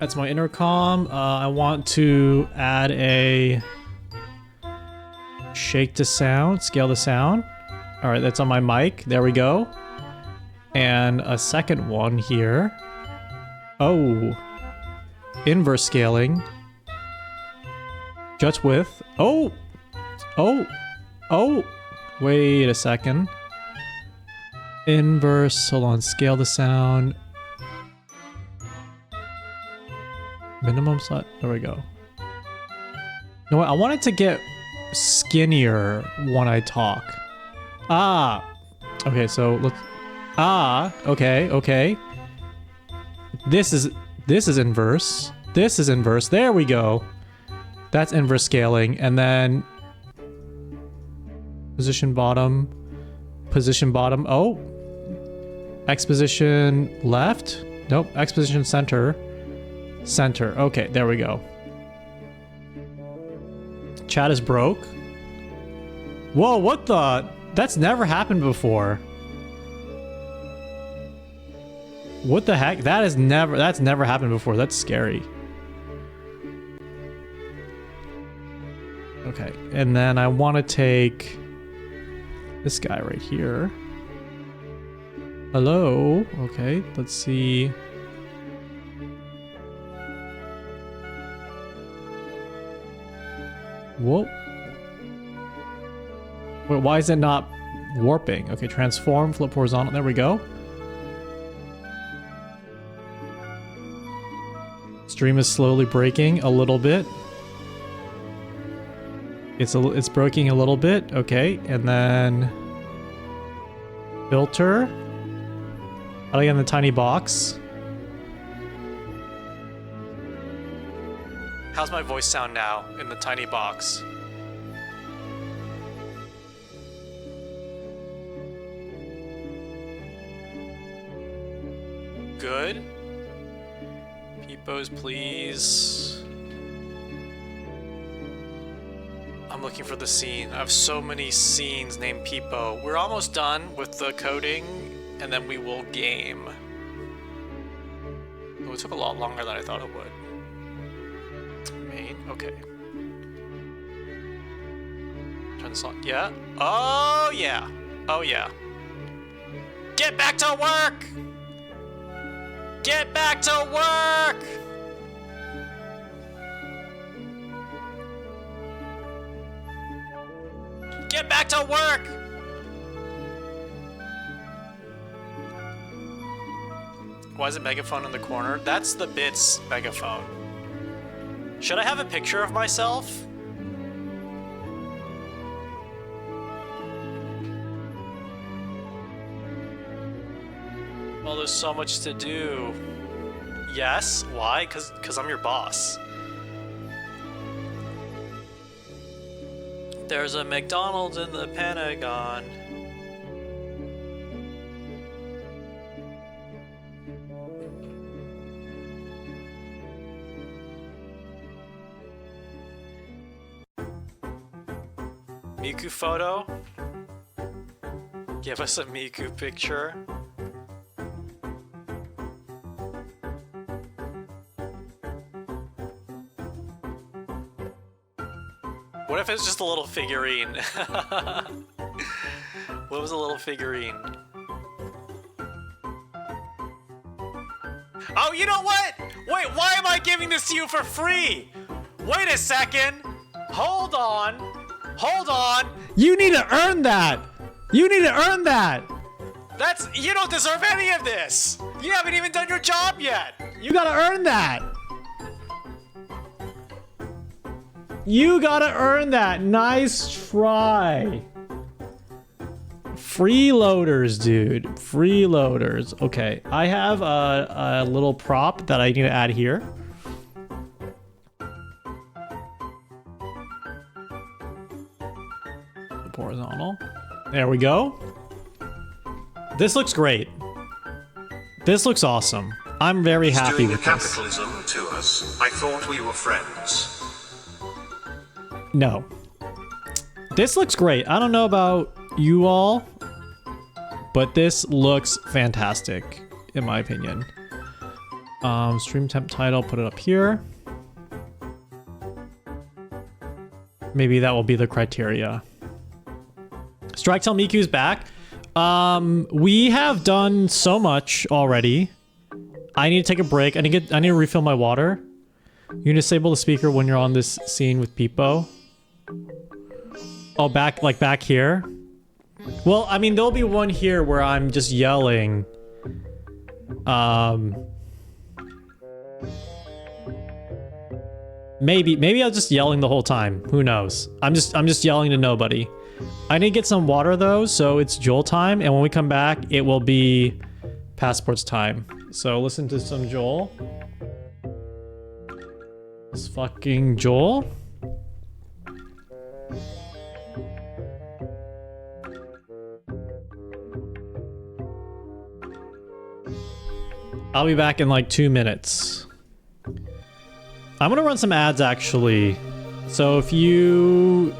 That's my intercom. I want to add a shake to sound, scale the sound. All right, that's on my mic. There we go. And a second one here. Oh, inverse scaling. Judge width. Oh, wait a second. Inverse, hold on, scale the sound. Minimum slot, there we go. You know what, I wanted to get skinnier when I talk. Okay, so let's, okay. This is inverse. This is inverse, there we go. That's inverse scaling, and then position bottom, oh. X position left, nope, X position center, okay, there we go. Chat is broke. Whoa, what the? That's never happened before. What the heck? That's never happened before. That's scary. Okay, and then I want to take this guy right here. Hello. Okay, let's see. Whoa. Wait, why is it not warping? Okay, transform, flip horizontal. There we go. Stream is slowly breaking a little bit. It's breaking a little bit. Okay, and then filter. How do I get in the tiny box? How's my voice sound now in the tiny box? Good. Peepos, please. I'm looking for the scene. I have so many scenes named Peepo. We're almost done with the coding, and then we will game. Oh, it took a lot longer than I thought it would. Main, okay. Turn this on, yeah? Oh yeah, oh yeah. Get back to work! Get back to work! Get back to work! Why is it megaphone in the corner? That's the Bits megaphone. Should I have a picture of myself? Well, there's so much to do. Yes, why? 'Cause I'm your boss. There's a McDonald's in the Pentagon. Miku photo? Give us a Miku picture. What if it's just a little figurine? What was a little figurine? Oh, you know what? Wait, why am I giving this to you for free? Wait a second. Hold on. Hold on. You need to earn that. You need to earn that. You don't deserve any of this. You haven't even done your job yet. You gotta earn that. You gotta earn that. Nice try. Freeloaders, dude. Freeloaders. Okay, I have a little prop that I need to add here. Horizontal. There we go. This looks great. This looks awesome. I'm very happy with this. Capitalism to us. I thought we were friends. No. This looks great. I don't know about you all, but this looks fantastic, in my opinion. Stream temp title, put it up here. Maybe that will be the criteria. Strike till Miku's back. We have done so much already. I need to take a break. I need to refill my water. You can disable the speaker when you're on this scene with Peepo. Oh, back here. Well, I mean, there'll be one here where I'm just yelling. Maybe I was just yelling the whole time. Who knows? I'm just yelling to nobody. I need to get some water though, so it's Joel time, and when we come back, it will be Passport's time. So listen to some Joel. It's fucking Joel. I'll be back in like 2 minutes. I'm gonna run some ads actually. So if you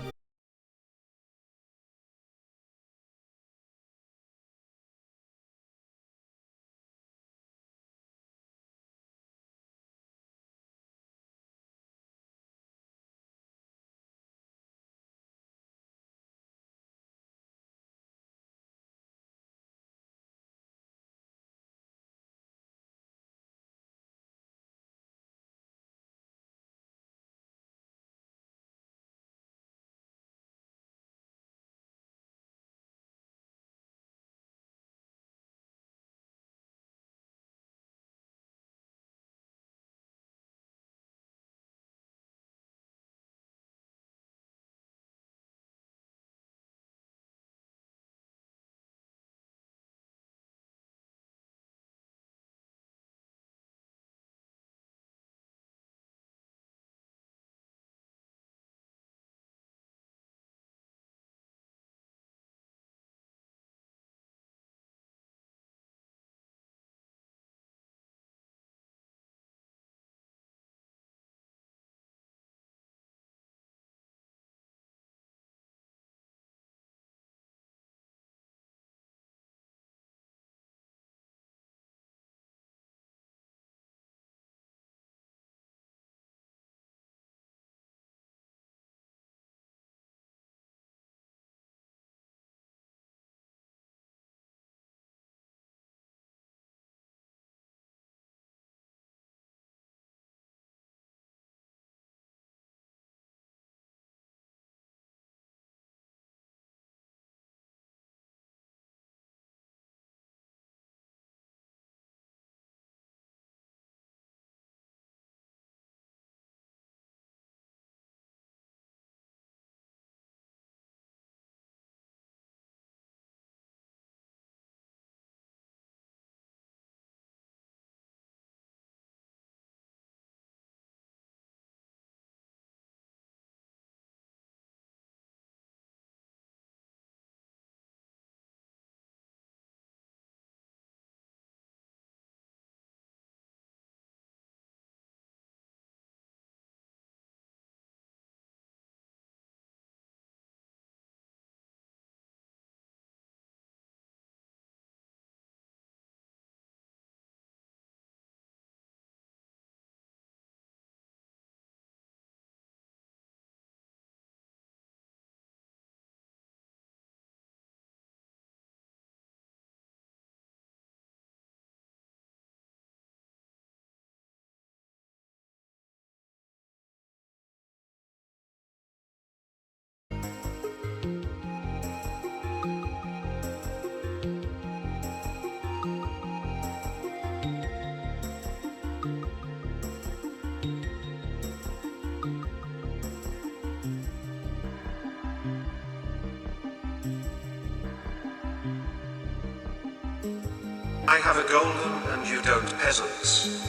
have a golem and you don't, peasants.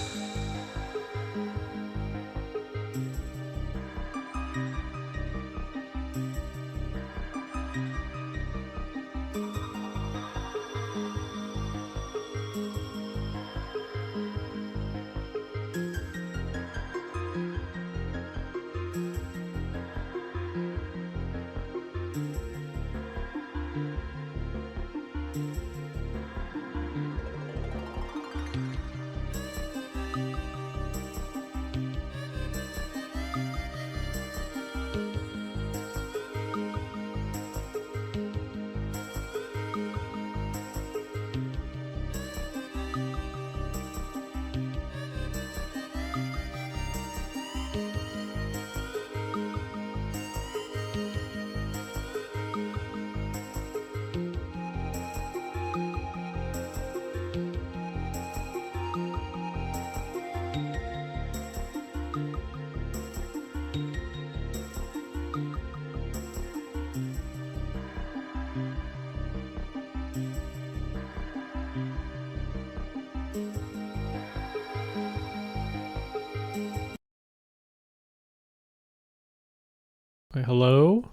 Wait, hello?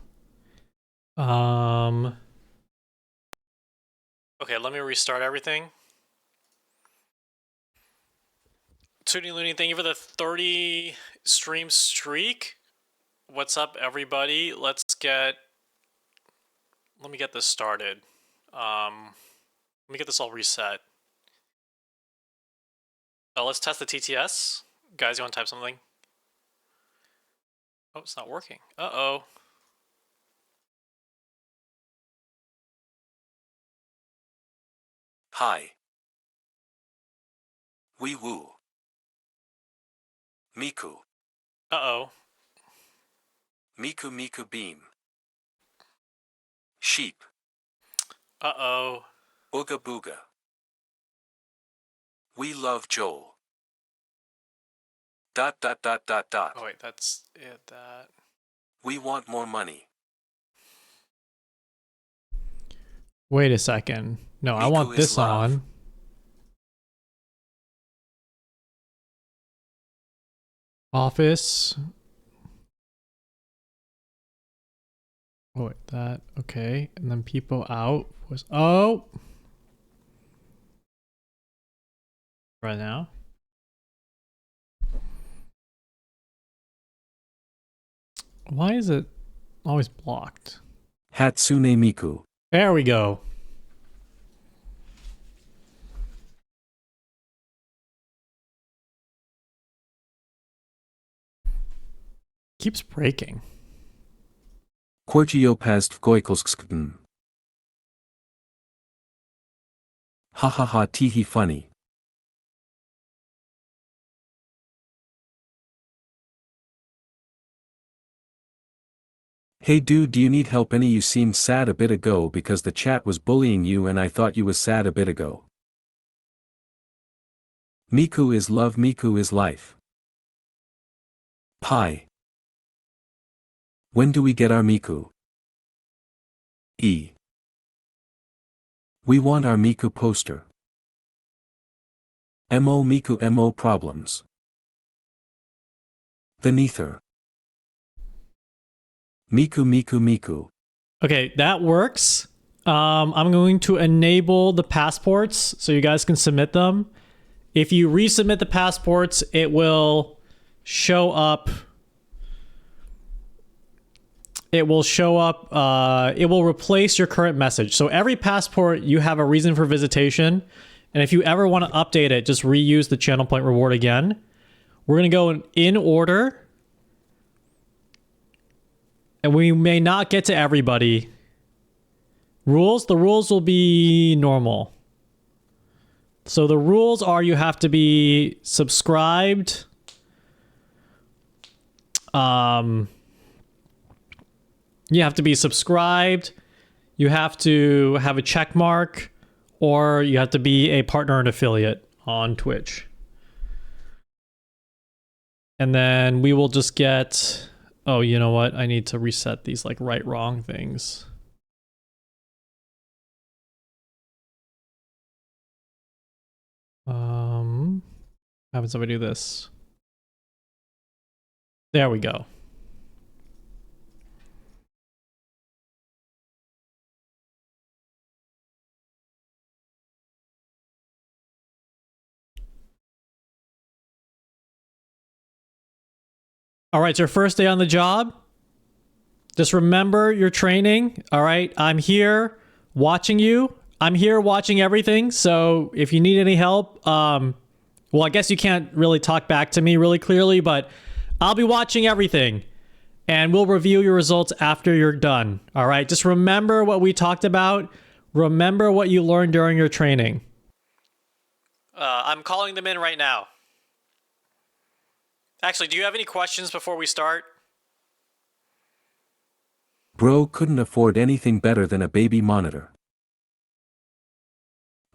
Okay, let me restart everything. Toonie Looney, thank you for the 30 stream streak. What's up, everybody? Let me get this started. Let me get this all reset. Let's test the TTS. Guys, you want to type something? Oh, it's not working. Uh-oh. Hi. Wee woo. Miku. Uh-oh. Miku Miku beam. Sheep. Uh-oh. Ooga booga. We love Joel. Dot dot dot dot dot. Oh wait, that's it, that. We want more money. Wait a second. No, I Miku want is this love. on. Office. Oh wait, that, okay. And then people out was, oh! Right now. Why is it always blocked? Hatsune Miku. There we go. Keeps breaking. Quartio past Goikolskn. Ha ha ha teehee funny. Hey dude, do you need help? Any? You seemed sad a bit ago because the chat was bullying you and I thought you was sad a bit ago. Miku is love, Miku is life. Pie. When do we get our Miku? E. We want our Miku poster. Mo Miku Mo problems. The Neither. Miku Miku Miku. Okay, that works. I'm going to enable the passports so you guys can submit them. If you resubmit the passports, it will show up. It will show up. It will replace your current message. So every passport, you have a reason for visitation. And if you ever want to update it, just reuse the channel point reward again. We're going to go in order. And we may not get to everybody. Rules? The rules will be normal. So the rules are you have to be subscribed. You have to be subscribed. You have to have a check mark. Or you have to be a partner and affiliate on Twitch. And then we will just get... Oh, you know what? I need to reset these like right, wrong things. How would somebody do this? There we go. All right, it's your first day on the job. Just remember your training. All right, I'm here watching you. I'm here watching everything. So if you need any help, well, I guess you can't really talk back to me really clearly, but I'll be watching everything and we'll review your results after you're done. All right, just remember what we talked about. Remember what you learned during your training. I'm calling them in right now. Actually, do you have any questions before we start? Bro couldn't afford anything better than a baby monitor.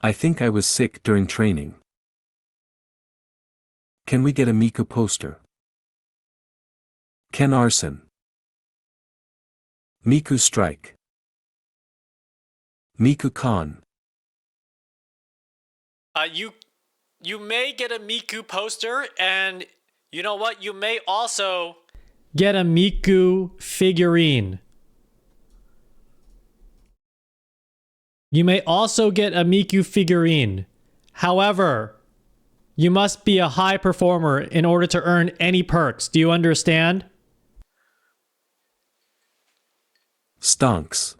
I think I was sick during training. Can we get a Miku poster? Ken Arson. Miku Strike. Miku Khan. You may get a Miku poster, and you know what? You may also get a Miku figurine. You may also get a Miku figurine. However, you must be a high performer in order to earn any perks. Do you understand? Stonks.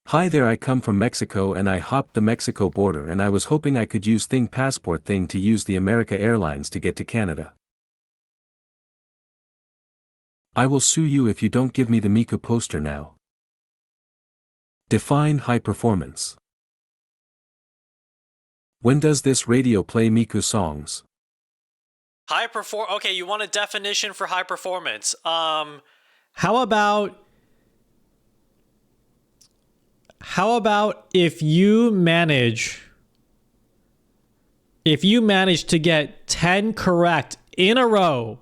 Hi there, I come from Mexico and I hopped the Mexico border and I was hoping I could use Thing Passport Thing to use the America Airlines to get to Canada. I will sue you if you don't give me the Miku poster now. Define high performance. When does this radio play Miku songs? Okay, you want a definition for high performance. How about if you manage to get 10 correct in a row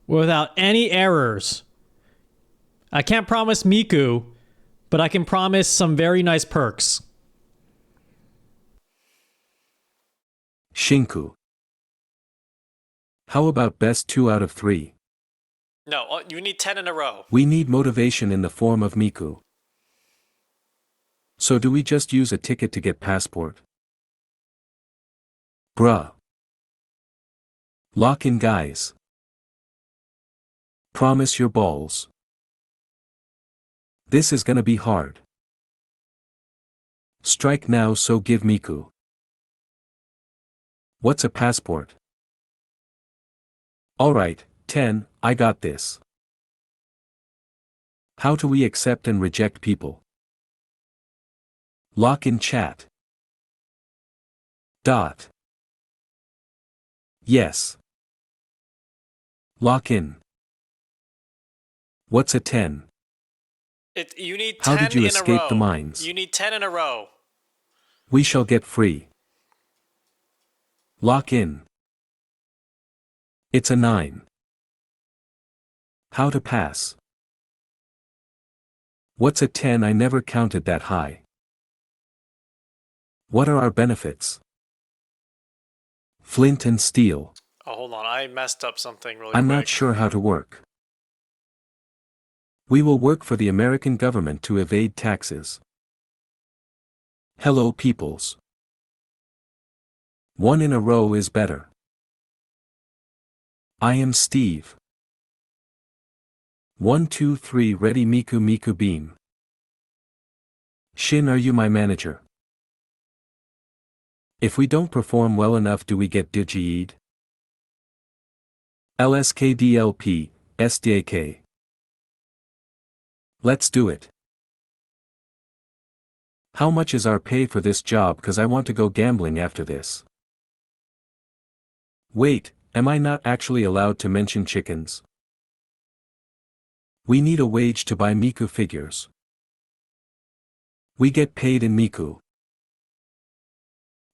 without any errors? I can't promise Miku, but I can promise some very nice perks. Shinku. How about best 2 out of 3? No, you need 10 in a row. We need motivation in the form of Miku. So do we just use a ticket to get passport? Bruh. Lock in, guys. Promise your balls. This is gonna be hard. Strike now, so give Miku. What's a passport? Alright, 10, I got this. How do we accept and reject people? Lock in chat. Dot. Yes. Lock in. What's a 10? You need 10 How did you in escape a row. the mines? You need 10 in a row. We shall get free. Lock in. It's a 9. How to pass? What's a 10? I never counted that high. What are our benefits? Flint and steel. Oh, hold on. I messed up something really I'm quick. not sure how to work. We will work for the American government to evade taxes. Hello, peoples. 1 in a row is better. I am Steve. 1, 2, 3, ready, Miku, Miku beam. Shin, are you my manager? If we don't perform well enough, do we get Digied? LSKDLP, SDAK. Let's do it. How much is our pay for this job, cause I want to go gambling after this? Wait, am I not actually allowed to mention chickens? We need a wage to buy Miku figures. We get paid in Miku.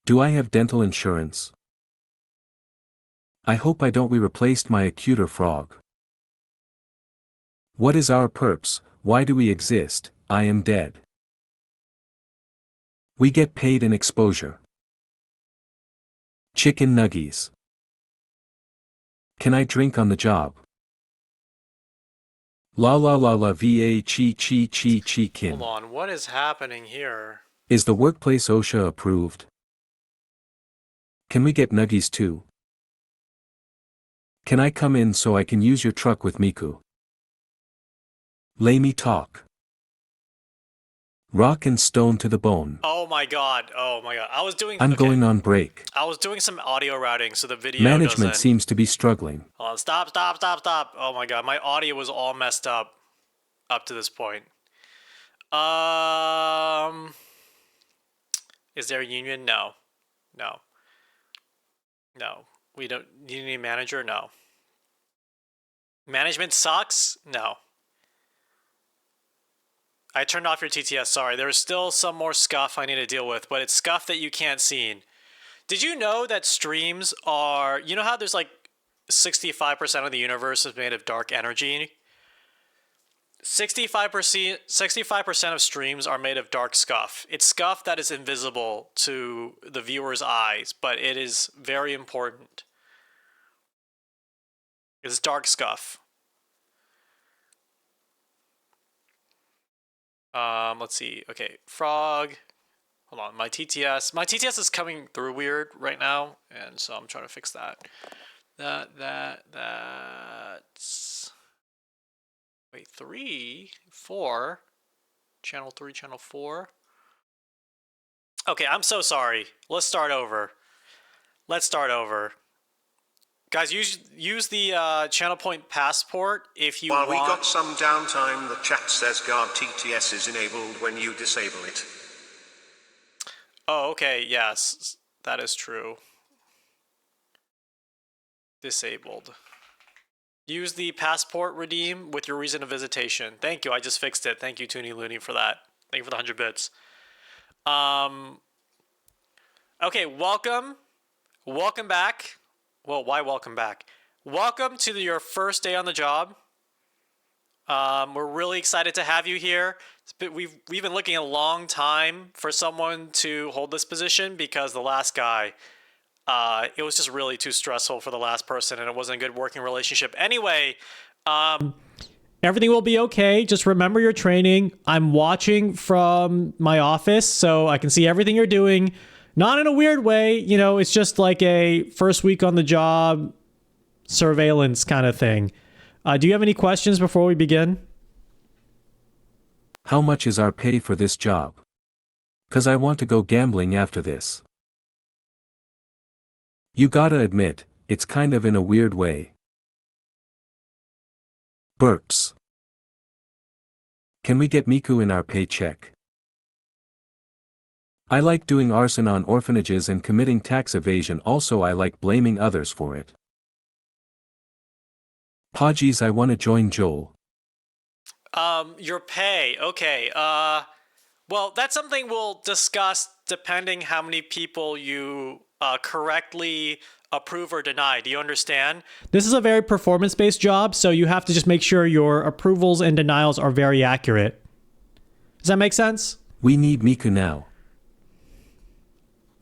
Do I have dental insurance? I hope I don't. We replaced my acuter frog. What is our purpose? Why do we exist? I am dead. We get paid in exposure. Chicken nuggies. Can I drink on the job? La la la la va chi chi chi chi kin. Hold on, what is happening here? Is the workplace OSHA approved? Can we get nuggies too? Can I come in so I can use your truck with Miku? Lay me talk. Rock and stone to the bone. Oh my god, I was doing I'm going on break. I was doing some audio routing so the video Management doesn't... seems to be struggling. Hold on, stop. Oh my god, my audio was all messed up to this point. Is there a union? No. We don't need any manager? No. Management sucks? No. I turned off your TTS, sorry. There's still some more scuff I need to deal with, but it's scuff that you can't see. Did you know that streams are... You know how there's like 65% of the universe is made of dark energy? 65% of streams are made of dark scuff. It's scuff that is invisible to the viewer's eyes, but it is very important. It's dark scuff. Let's see. Okay, frog. Hold on, my TTS. My TTS is coming through weird right now, and so I'm trying to fix that. That's... Wait, 3, 4. Channel 3, channel 4. Okay, I'm so sorry. Let's start over. Guys, use the channel point passport if you While want. we got some downtime, the chat says guard TTS is enabled when you disable it. Oh, okay, yes, that is true. Disabled. Use the passport redeem with your reason of visitation. Thank you, I just fixed it. Thank you, Toonie Looney, for that. Thank you for the 100 bits. Okay, welcome back. Well, why welcome back? Welcome to your first day on the job. We're really excited to have you here. We've been looking a long time for someone to hold this position because the last guy, it was just really too stressful for the last person and it wasn't a good working relationship. Anyway, everything will be okay. Just remember your training. I'm watching from my office so I can see everything you're doing. Not in a weird way, you know, it's just like a first week on the job surveillance kind of thing. Do you have any questions before we begin? How much is our pay for this job? 'Cause I want to go gambling after this. You gotta admit, it's kind of in a weird way. Burps. Can we get Miku in our paycheck? I like doing arson on orphanages and committing tax evasion. Also, I like blaming others for it. Podgies, I wanna join Joel. Your pay. Okay. Well, that's something we'll discuss depending how many people you correctly approve or deny. Do you understand? This is a very performance-based job, so you have to just make sure your approvals and denials are very accurate. Does that make sense? We need Miku now.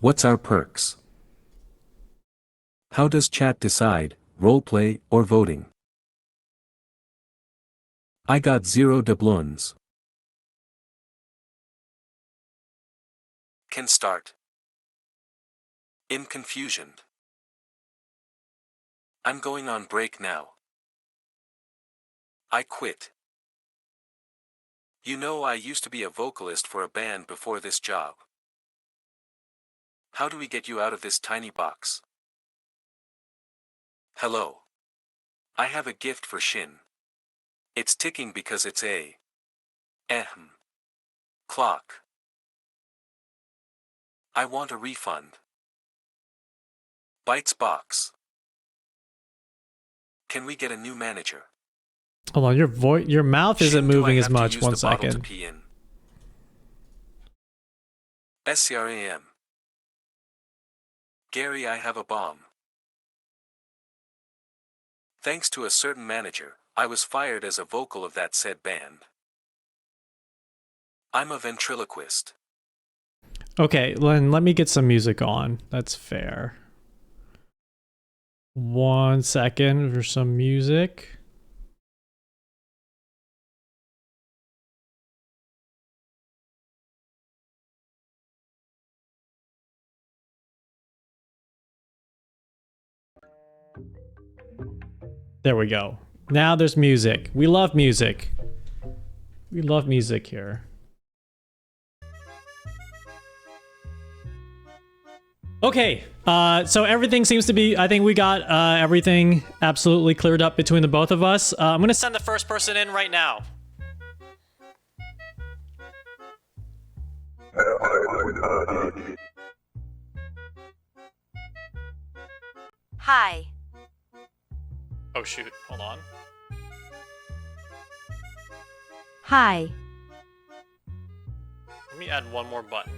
What's our perks? How does chat decide, roleplay or voting? I got 0 doubloons. Can start. In confusion. I'm going on break now. I quit. You know, I used to be a vocalist for a band before this job. How do we get you out of this tiny box? Hello. I have a gift for Shin. It's ticking because it's a clock. I want a refund. Bytes box. Can we get a new manager? Hold on, your mouth isn't Shin, do I moving as have to much. use 1 the bottle to second. pee in? SCRAM. Gary, I have a bomb. Thanks to a certain manager, I was fired as a vocal of that said band. I'm a ventriloquist. Okay, Len, let me get some music on. That's fair. 1 second for some music. There we go. Now there's music. We love music. We love music here. Okay, so everything seems to be, I think we got everything absolutely cleared up between the both of us. I'm gonna send the first person in right now. Hi. Oh shoot, hold on. Hi. Let me add one more button.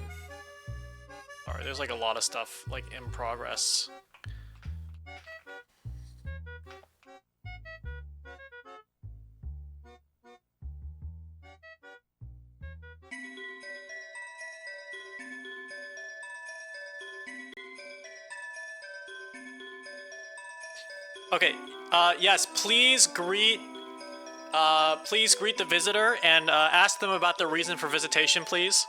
Alright, there's like a lot of stuff like in progress. Okay, yes, please greet the visitor and ask them about the reason for visitation, please.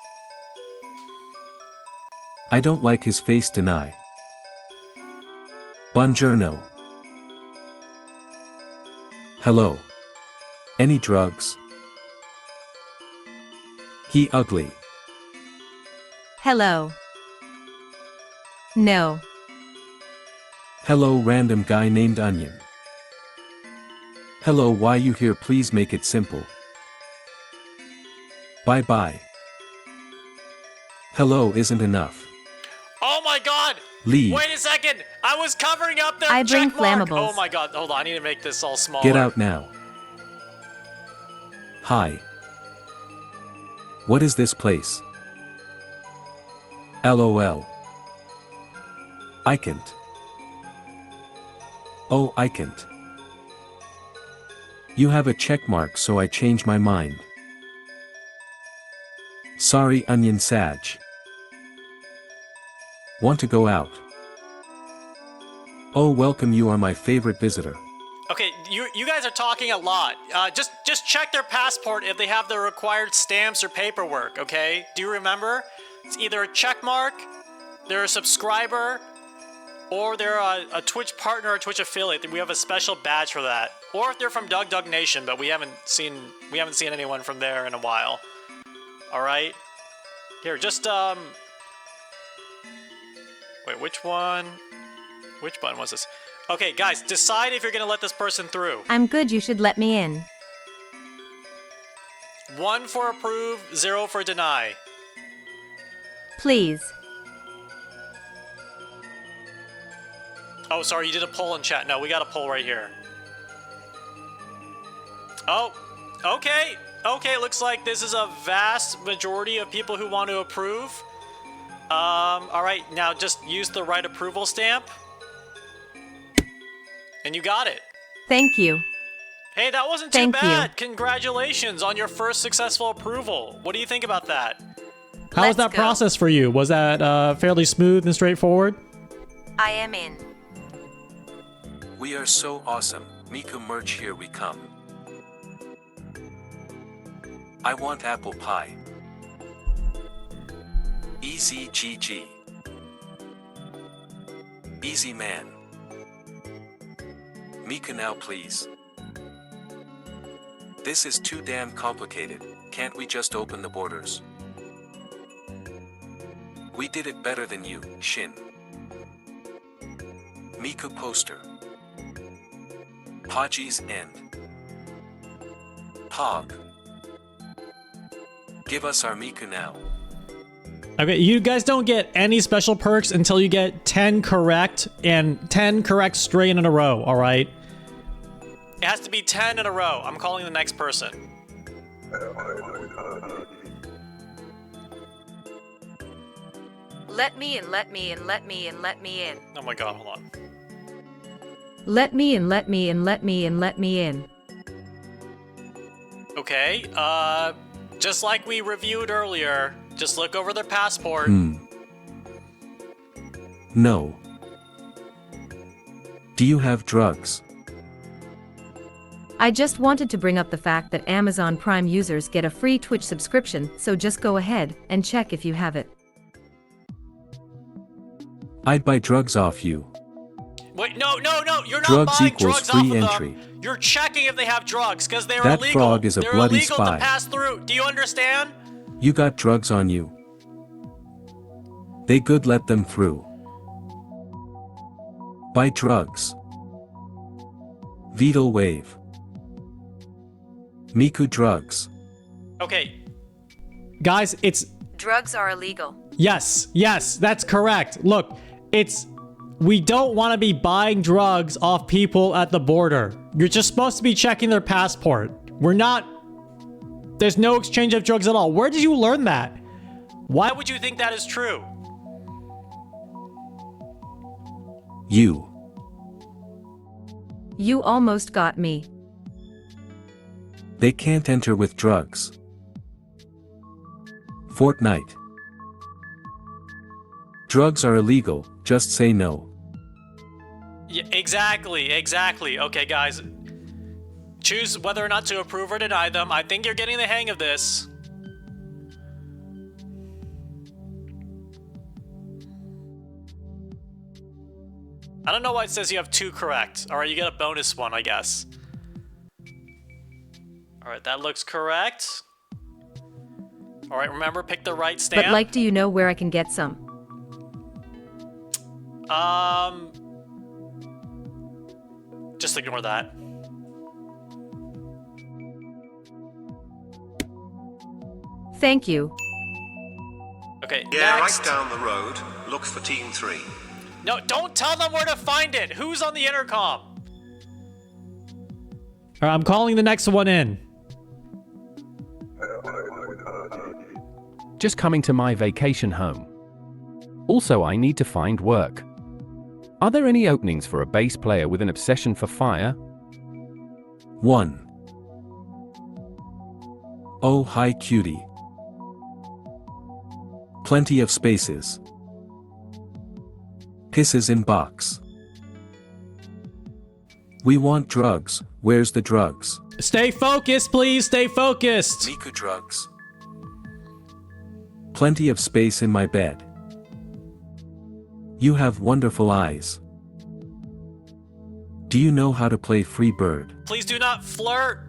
I don't like his face, deny. Buongiorno. Hello. Any drugs? He ugly. Hello. No. Hello, random guy named Onion. Hello, why you here? Please make it simple. Bye bye. Hello isn't enough. Oh my god! Leave. Wait a second! I was covering up the I bring check mark! flammables. Oh my god, hold on, I need to make this all smaller. Get out now. Hi. What is this place? LOL. I can't. Oh, I can't. You have a check mark, so I change my mind. Sorry, Onion Sag. Want to go out? Oh, welcome, you are my favorite visitor. Okay, you guys are talking a lot. Just check their passport if they have the required stamps or paperwork, okay? Do you remember? It's either a check mark, they're a subscriber, or they're a Twitch partner or Twitch affiliate. We have a special badge for that. Or if they're from Doug Doug Nation, but we haven't seen anyone from there in a while. All right. Here, just wait, which one? Which button was this? Okay, guys, decide if you're gonna let this person through. I'm good, you should let me in. 1 for approve, 0 for deny. Please. Oh, sorry, you did a poll in chat. No, we got a poll right here. Oh, okay. Okay, looks like this is a vast majority of people who want to approve. All right, now just use the right approval stamp. And you got it. Thank you. Hey, that wasn't too Thank bad. you. Congratulations on your first successful approval. What do you think about that? How was Let's that go. process for you? Was that fairly smooth and straightforward? I am in. We are so awesome. Miku merch, here we come. I want apple pie. Easy GG. Easy man. Miku now please. This is too damn complicated. Can't we just open the borders? We did it better than you, Shin. Miku poster. Podgy's end. Pog. Give us our Miku now. Okay, you guys don't get any special perks until you get 10 correct and 10 correct straight in a row, all right? It has to be 10 in a row. I'm calling the next person. Let me in, let me in, let me in, let me in. Oh my god, hold on. Let me in, let me in, let me in, let me in. Okay, just like we reviewed earlier, just look over their passport. No. Do you have drugs? I just wanted to bring up the fact that Amazon Prime users get a free Twitch subscription, so just go ahead and check if you have it. I'd buy drugs off you. Wait, no, you're not Drugs buying equals drugs off free of entry. them. You're checking if they have drugs, because they're That illegal. frog is a they're bloody illegal spy. to pass through. Do you understand? You got drugs on you. They could let them through. Buy drugs. Vidal wave. Miku drugs. Okay, Guys, it's Drugs are illegal. yes, that's correct. Look, we don't want to be buying drugs off people at the border. You're just supposed to be checking their passport. There's no exchange of drugs at all. Where did you learn that? why would you think that is true? You. You almost got me. They can't enter with drugs. Fortnite. Drugs are illegal, just say no. Yeah, exactly. Okay, guys. Choose whether or not to approve or deny them. I think you're getting the hang of this. I don't know why it says you have 2 correct. Alright, you get a bonus one, I guess. Alright, that looks correct. Alright, remember, pick the right stamp. But like, do you know where I can get some? Just ignore that. Thank you. Okay, Yeah, next. right down the road. Look for Team 3. No, don't tell them where to find it. Who's on the intercom? All right, I'm calling the next one in. Just coming to my vacation home. Also, I need to find work. Are there any openings for a bass player with an obsession for fire? 1. Oh hi cutie. Plenty of spaces. Pisses in box. We want drugs, where's the drugs? Stay focused, please. Stay focused. Miku drugs. Plenty of space in my bed. You have wonderful eyes. Do you know how to play Free Bird? Please do not flirt.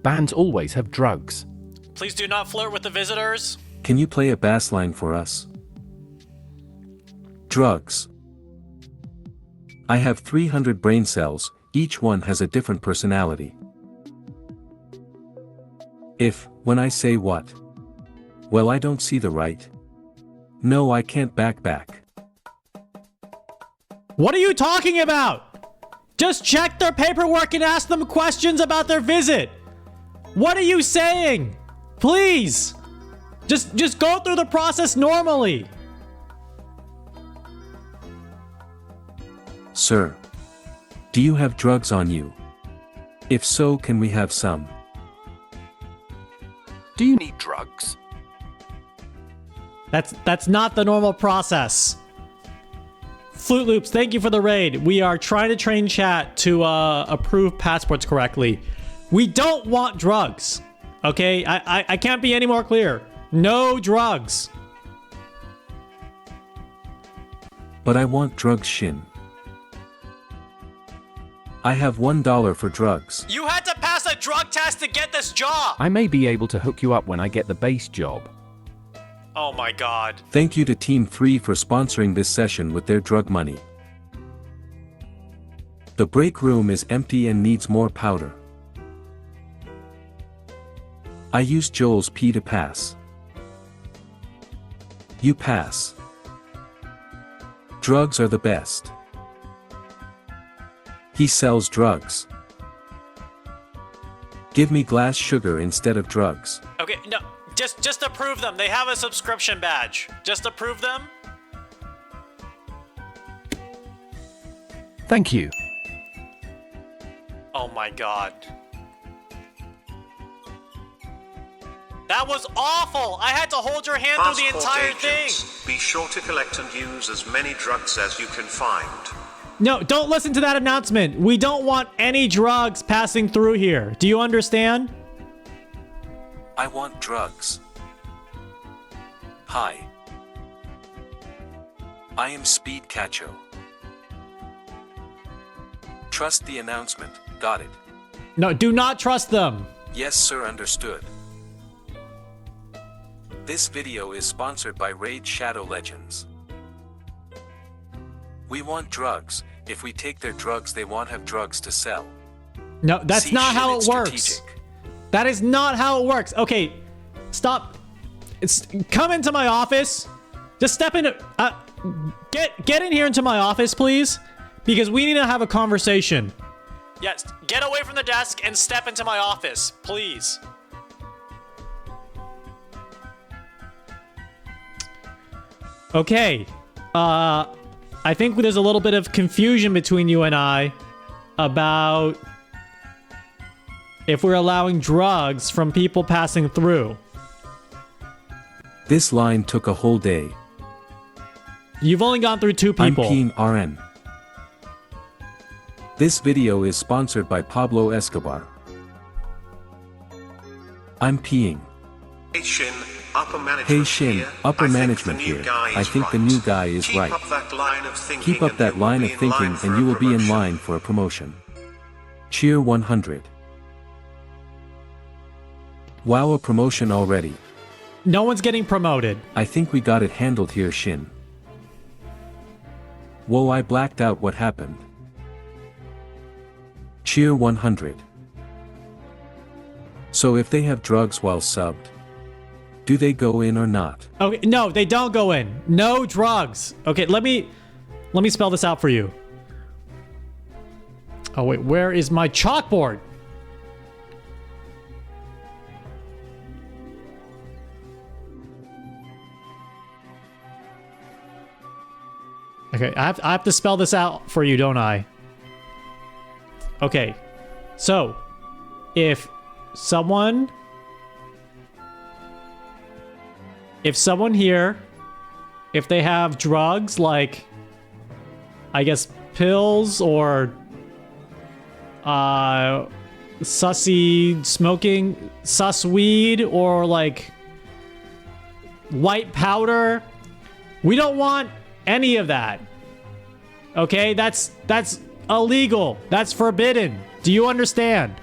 Bands always have drugs. Please do not flirt with the visitors. Can you play a bass line for us? Drugs. I have 300 brain cells, each one has a different personality. When I say what? Well, I don't see the right. No, I can't back. What are you talking about? Just check their paperwork and ask them questions about their visit. What are you saying? Please. Just go through the process normally. Sir. Do you have drugs on you? If so, can we have some? Do you need drugs? That's not the normal process. Flute Loops, thank you for the raid. We are trying to train chat to approve passports correctly. We don't want drugs. Okay? I can't be any more clear. No drugs. But I want drugs, Shin. I have $1 for drugs. You had to pass a drug test to get this job. I may be able to hook you up when I get the bass job. Oh my god. Thank you to Team 3 for sponsoring this session with their drug money. The break room is empty and needs more powder. I used Joel's pee to pass. You pass. Drugs are the best. He sells drugs. Give me glass sugar instead of drugs. Okay, no, just approve them. They have a subscription badge. Just approve them. Thank you. Oh my god. That was awful! I had to hold your hand through the Passport entire thing! agents, be sure to collect and use as many drugs as you can find. No, don't listen to that announcement. We don't want any drugs passing through here. Do you understand? I want drugs. Hi. I am Speed Cacho. Trust the announcement. Got it. No, do not trust them. Yes, sir, understood. This video is sponsored by Raid Shadow Legends. We want drugs. If we take their drugs, they won't have drugs to sell. No, that's See, not how shit, it it's works. strategic. That is not how it works. Okay, stop. Come into my office. Just step into. Get in here into my office, please, because we need to have a conversation. Yes, get away from the desk and step into my office, please. Okay. I think there's a little bit of confusion between you and I about if we're allowing drugs from people passing through. This line took a whole day. You've only gone through 2 people. I'm peeing RN. This video is sponsored by Pablo Escobar. I'm peeing. Hey Shin, upper management Hey Shin, here. upper I think management the new here. guy I is think the right. new guy is Keep right. up that line of thinking Keep up and that you line will of be in thinking line for and a you will be in promotion. line for a promotion. Cheer 100. Wow, a promotion already. No one's getting promoted. I think we got it handled here, Shin. Whoa, I blacked out. What happened? Cheer 100. So if they have drugs while subbed, do they go in or not? Okay, no, they don't go in. No drugs. Okay, let me spell this out for you. Oh wait, where is my chalkboard? Okay, I have to spell this out for you, don't I? Okay. So, if someone here, if they have drugs like, I guess, pills or sussy smoking, sus weed, or like white powder, we don't want any of that. Okay, that's illegal. That's forbidden. Do you understand?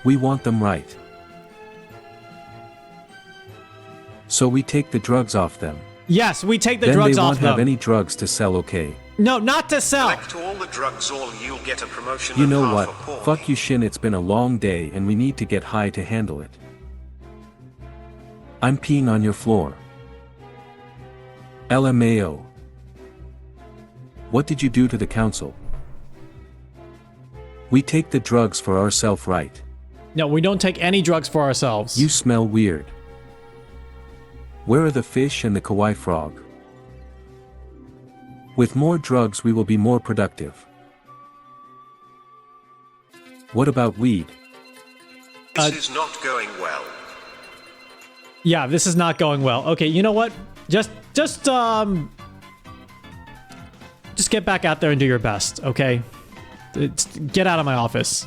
We want them right. So we take the drugs off them. Yes, we take the Then drugs they off won't have them. any drugs to sell, okay? No, not to sell. Collect all the drugs, all you'll get a promotion. You and know half what? a pawn. Fuck you, Shin, it's been a long day and we need to get high to handle it. I'm peeing on your floor. LMAO. What did you do to the council? We take the drugs for ourselves, right? No, we don't take any drugs for ourselves. You smell weird. Where are the fish and the kawaii frog? With more drugs we will be more productive. What about weed? This is not going well. Yeah, this is not going well. Okay, you know what? Just get back out there and do your best, okay? Get out of my office.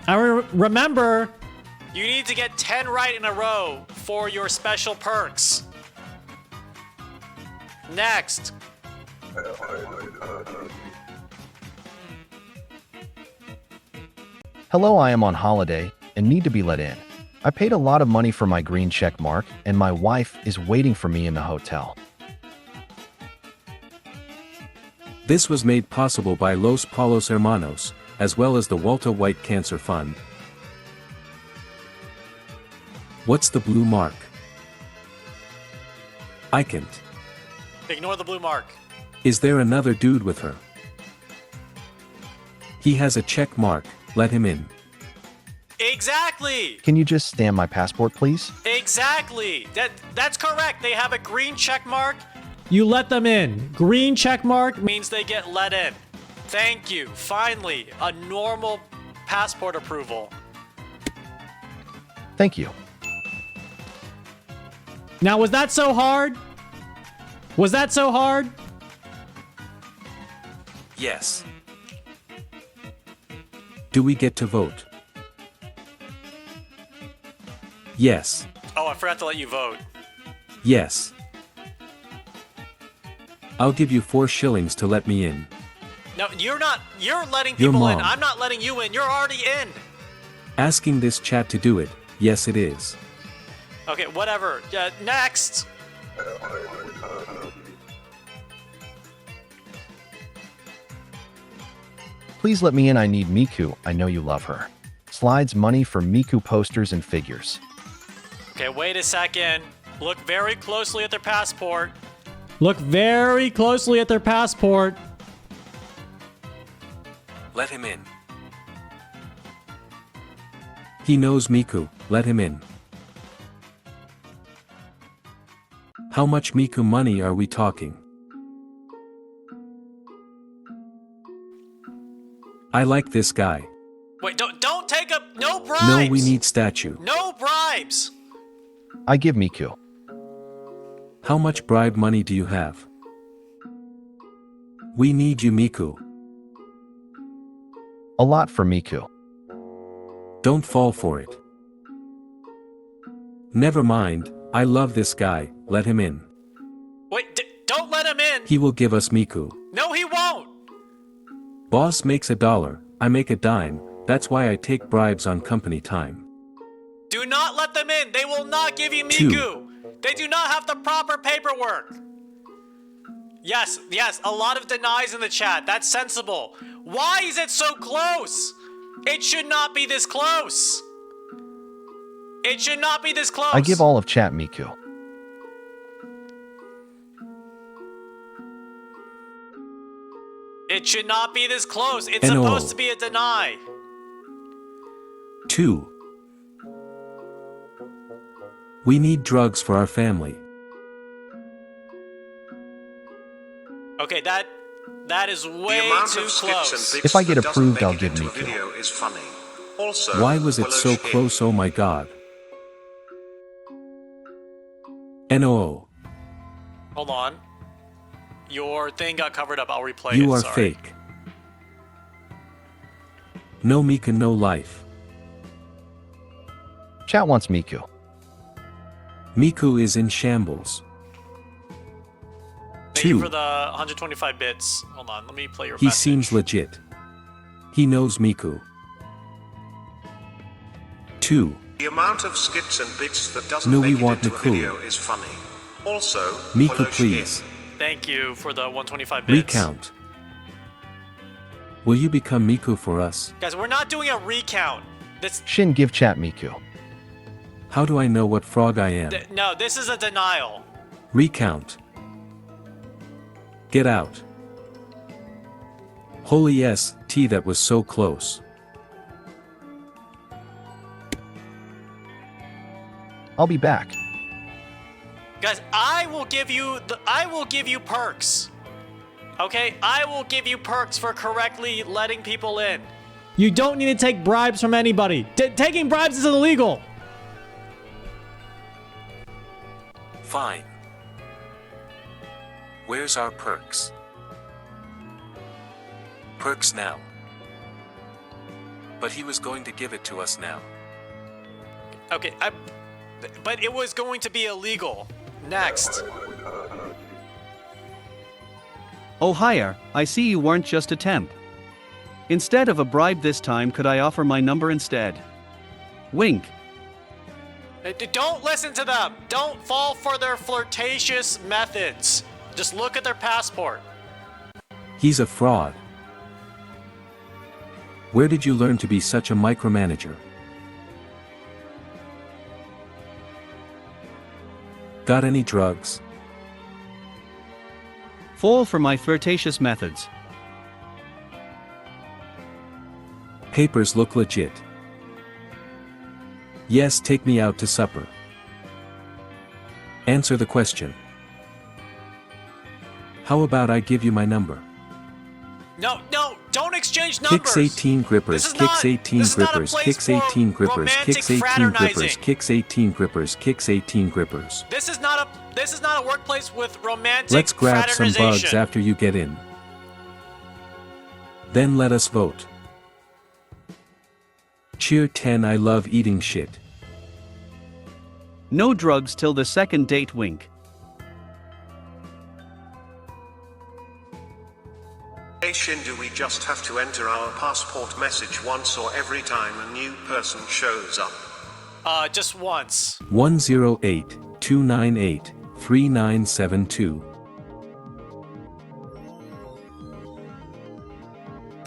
I remember... You need to get 10 right in a row for your special perks. Next. Hello, I am on holiday and need to be let in. I paid a lot of money for my green check mark and my wife is waiting for me in the hotel. This was made possible by Los Palos Hermanos, as well as the Walter White Cancer Fund. What's the blue mark? I can't. Ignore the blue mark. Is there another dude with her? He has a check mark, let him in. Exactly! Can you just stamp my passport, please? Exactly! That's correct. They have a green check mark. You let them in. Green check mark. Means they get let in. Thank you. Finally, a normal passport approval. Thank you. Now, was that so hard? Was that so hard? Yes. Do we get to vote? Yes. Oh, I forgot to let you vote. Yes. I'll give you 4 shillings to let me in. No, you're not. You're letting Your people in. mom. I'm not letting you in. You're already in. Asking this chat to do it, yes it is. Okay, whatever. Next. Please let me in, I need Miku, I know you love her. Slides money for Miku posters and figures. Okay, wait a second. Look very closely at their passport. Look very closely at their passport. Let him in. He knows Miku, let him in. How much Miku money are we talking? I like this guy. Wait, don't take up. No bribes. No, we need statue. No bribes. I give Miku. How much bribe money do you have? We need you, Miku. A lot for Miku. Don't fall for it. Never mind, I love this guy, let him in. Wait, don't let him in. He will give us Miku. No, he won't. Boss makes $1, I make a dime, that's why I take bribes on company time. Do not let them in. They will not give you 2. Miku. They do not have the proper paperwork. Yes, a lot of denies in the chat. That's sensible. Why is it so close? It should not be this close. It should not be this close. I give all of chat Miku. It should not be this close. It's NO. supposed to be a deny. 2. We need drugs for our family. Okay, that is The way amount too of skips and close. bits If I get that doesn't approved, make I'll it give into a Miku. video is funny. Also, Why was it Willow so Shin. close, oh my god. NO. Hold on. Your thing got covered up. I'll replay it. You are Sorry. fake. No Mika, no life. Chat wants Miku. Miku is in shambles. Thank you 2. for the 125 bits. Hold on. Let me play your He message. seems legit. He knows Miku. 2. The amount of skips and bits that doesn't No, make we it want into a Nicole. video is funny. Also, Miku, Willow Shin. please. Thank you for the 125 bits. Recount. Will you become Miku for us? Guys, we're not doing a recount. Shin give chat Miku. How do I know what frog I am? No, this is a denial. Recount. Get out. Holy S.T. that was so close. I'll be back. Guys, I will give you perks. Okay? I will give you perks for correctly letting people in. You don't need to take bribes from anybody. Taking bribes is illegal. Fine. Where's our perks? Perks now. But he was going to give it to us now. Okay, but it was going to be illegal. Next. Oh, hiya, I see you weren't just a temp. Instead of a bribe this time, could I offer my number instead? Wink. Don't listen to them. Don't fall for their flirtatious methods. Just look at their passport. He's a fraud. Where did you learn to be such a micromanager? Got any drugs? Fall for my flirtatious methods. Papers look legit. Yes, take me out to supper. Answer the question. How about I give you my number? No, don't exchange numbers. Kicks 18 grippers, kicks 18 grippers, kicks 18 grippers, kicks 18 grippers, kicks 18 grippers, kicks 18 grippers. This is not a workplace with romantic Let's grab some bugs fraternization. after you get in. Then let us vote. Cheer 10. I love eating shit. No drugs till the second date. Wink. Hey Shin, do we just have to enter our passport message once or every time a new person shows up? Just once. 108-298-3972.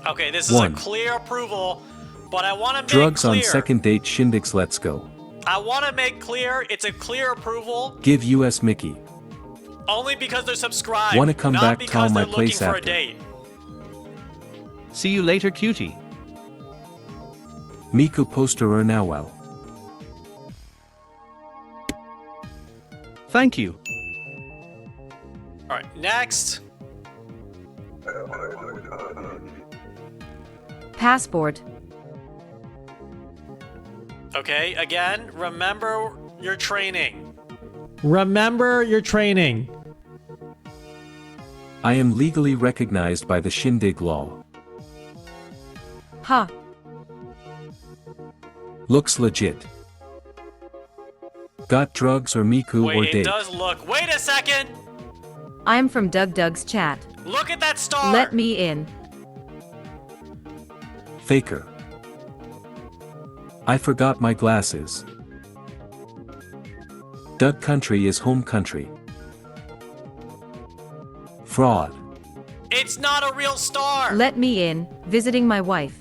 Okay, this is One. a clear approval, but I want to make Drugs clear. on second date. Shindigs, let's go. I want to make clear it's a clear approval Give US Mickey. only because they're subscribed, Wanna come not back, because Tom, my they're looking place for a after. date. See you later, cutie. Miku posterer now well. Thank you. All right, next. Passport. Okay, again, remember your training. Remember your training. I am legally recognized by the Shindig law. Ha. Looks legit. Got drugs or Miku or Wait, it date? does look. Wait a second. I'm from Doug's chat. Look at that star. Let me in. Faker. I forgot my glasses. Doug country is home country. Fraud. It's not a real star. Let me in. Visiting my wife.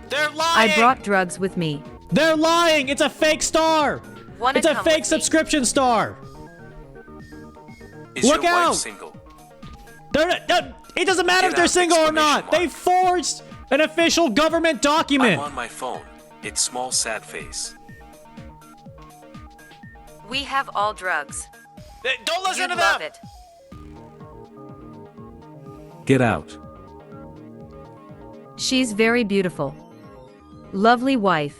They're lying. I brought drugs with me. They're lying. It's a fake star. Wanna It's a come fake with me? subscription star. Is Look your out! wife single? It doesn't matter Get if they're out, single or exclamation not. They mark. forged an official government document. I'm on my phone. It's small sad face. We have all drugs. Don't listen You'd to them. love it. Get out. She's very beautiful. Lovely wife.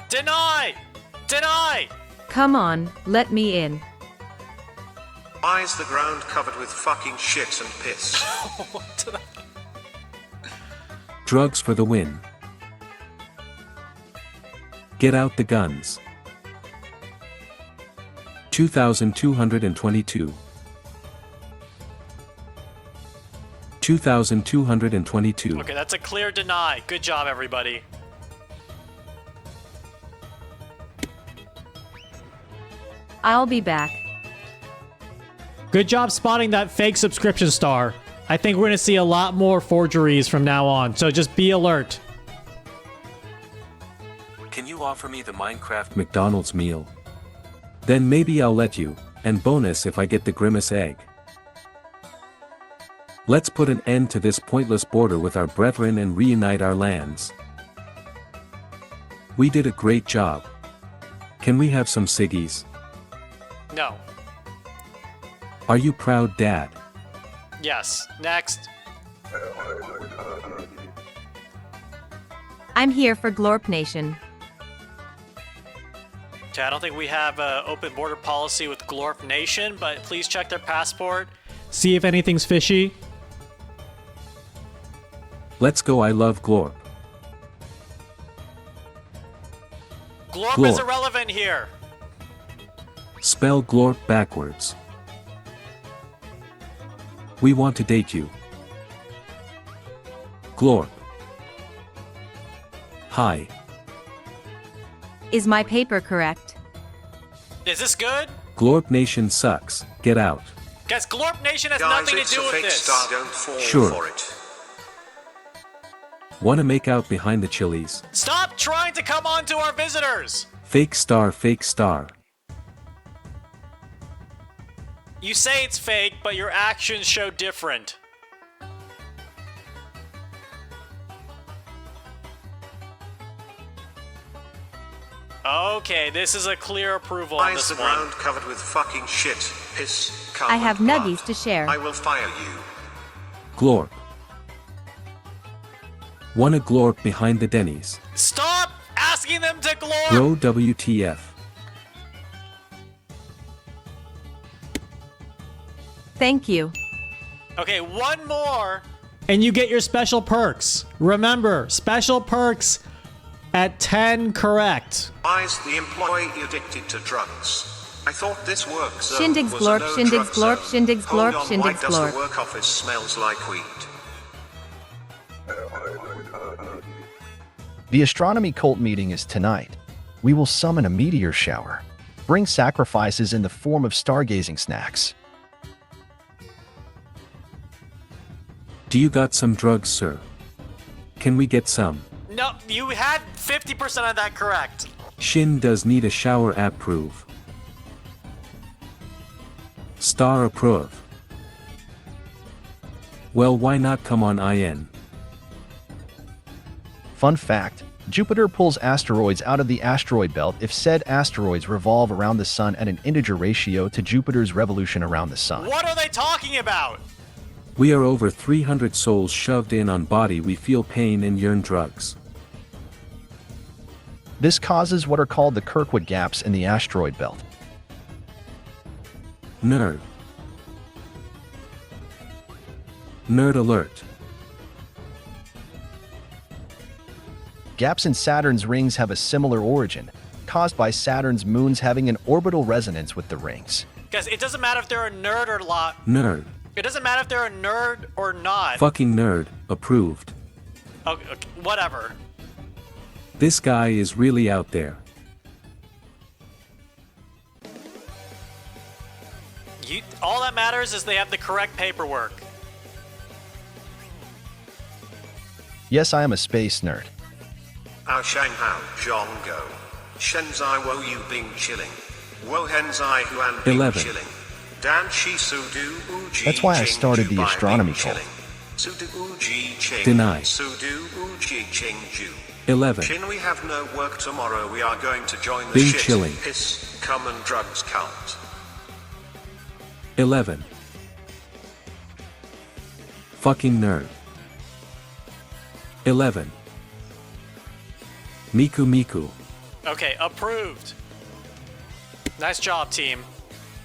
Deny. Deny. Come on, let me in. Why is the ground covered with fucking shit and piss? Drugs for the win. Get out the guns. 2222. 2222. Okay, that's a clear deny. Good job, everybody. I'll be back. Good job spotting that fake subscription star. I think we're going to see a lot more forgeries from now on, so just be alert. Can you offer me the Minecraft McDonald's meal. Then maybe I'll let you, and bonus if I get the Grimace egg. Let's put an end to this pointless border with our brethren and reunite our lands. We did a great job. Can we have some ciggies? No. Are you proud, Dad? Yes. Next. I'm here for Glorp Nation. Okay, I don't think we have an open border policy with Glorp Nation, but please check their passport. See if anything's fishy. Let's go. I love Glorp. Glorp is Glorp. irrelevant here. Spell Glorp backwards. We want to date you. Glorp. Hi. Is my paper correct? Is this good? Glorp Nation sucks. Get out. Guys, Glorp Nation has Guys, nothing it's to a do with fake this. star, don't fall Sure. for it. Wanna make out behind the chilies? Stop trying to come on to our visitors. Fake star, fake star. You say it's fake, but your actions show different. Okay, this is a clear approval Why on is this the one. ground covered with fucking shit, piss, cum, I have and blood? nuggies to share. I will fire you. Glorp. Wanna Glorp behind the Denny's? Stop asking asking them to glorp. Bro, WTF. Thank you. Okay, one more. And you get your special perks. Remember, special perks at 10 correct. Why is the employee addicted to drugs? I thought this work zone Shindigs was glorp, a no shindigs drug glorp, zone. shindigs Hold glorp, on, why shindigs does glorp. the work office smells like weed? The astronomy cult meeting is tonight. We will summon a meteor shower. Bring sacrifices in the form of stargazing snacks. Do you got some drugs, sir? Can we get some? No, you had 50% of that correct. Shin does need a shower approve. Star approve. Well, why not come on IN? Fun fact, Jupiter pulls asteroids out of the asteroid belt if said asteroids revolve around the Sun at an integer ratio to Jupiter's revolution around the Sun. What are they talking about? We are over 300 souls shoved in on body, we feel pain and yearn drugs. This causes what are called the Kirkwood gaps in the asteroid belt. Nerd. Nerd alert. Gaps in Saturn's rings have a similar origin, caused by Saturn's moons having an orbital resonance with the rings. Guys, it doesn't matter if they're a nerd or not. Nerd. It doesn't matter if they're a nerd or not. Fucking nerd, approved. Okay, whatever. This guy is really out there. All that matters is they have the correct paperwork. Yes, I am a space nerd. Ao Shang Hao Zhong Go. Shenzai Wo Yu Bing Chilling. Wo Henzai Huan Bing 11. Chilling. Dan Shi Su Du Uji. That's why I Ching started Ju the Bai astronomy Bing cult. Chilling. Su Du Uji Ching. Deny. Su Du Uji Ching Ju. 11. Chin, we have no work tomorrow. We are going to join the Bing shit, Chilling. piss, cum and drugs cult. 11. Fucking nerd. 11. Miku Miku. Okay, approved. Nice job, team.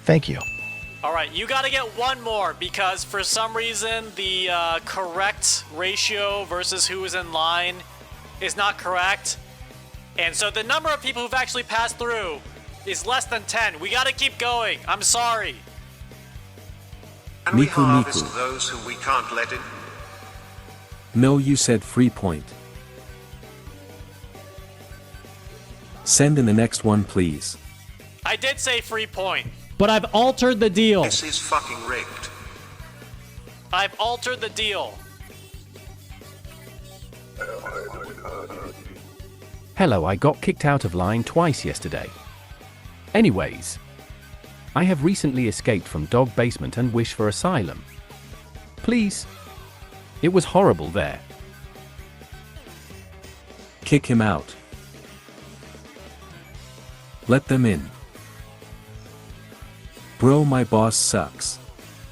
Thank you. All right, you got to get one more because for some reason the correct ratio versus who is in line is not correct. And so the number of people who've actually passed through is less than 10. We got to keep going. I'm sorry. And we Miku harvest Miku. those who we can't let in. No, you said free point. Send in the next one, please. I did say free point. But I've altered the deal. This is fucking rigged. I've altered the deal. Hello, I got kicked out of line twice yesterday. Anyways, I have recently escaped from Dog Basement and wish for asylum. Please. It was horrible there. Kick him out. Let them in. Bro, my boss sucks.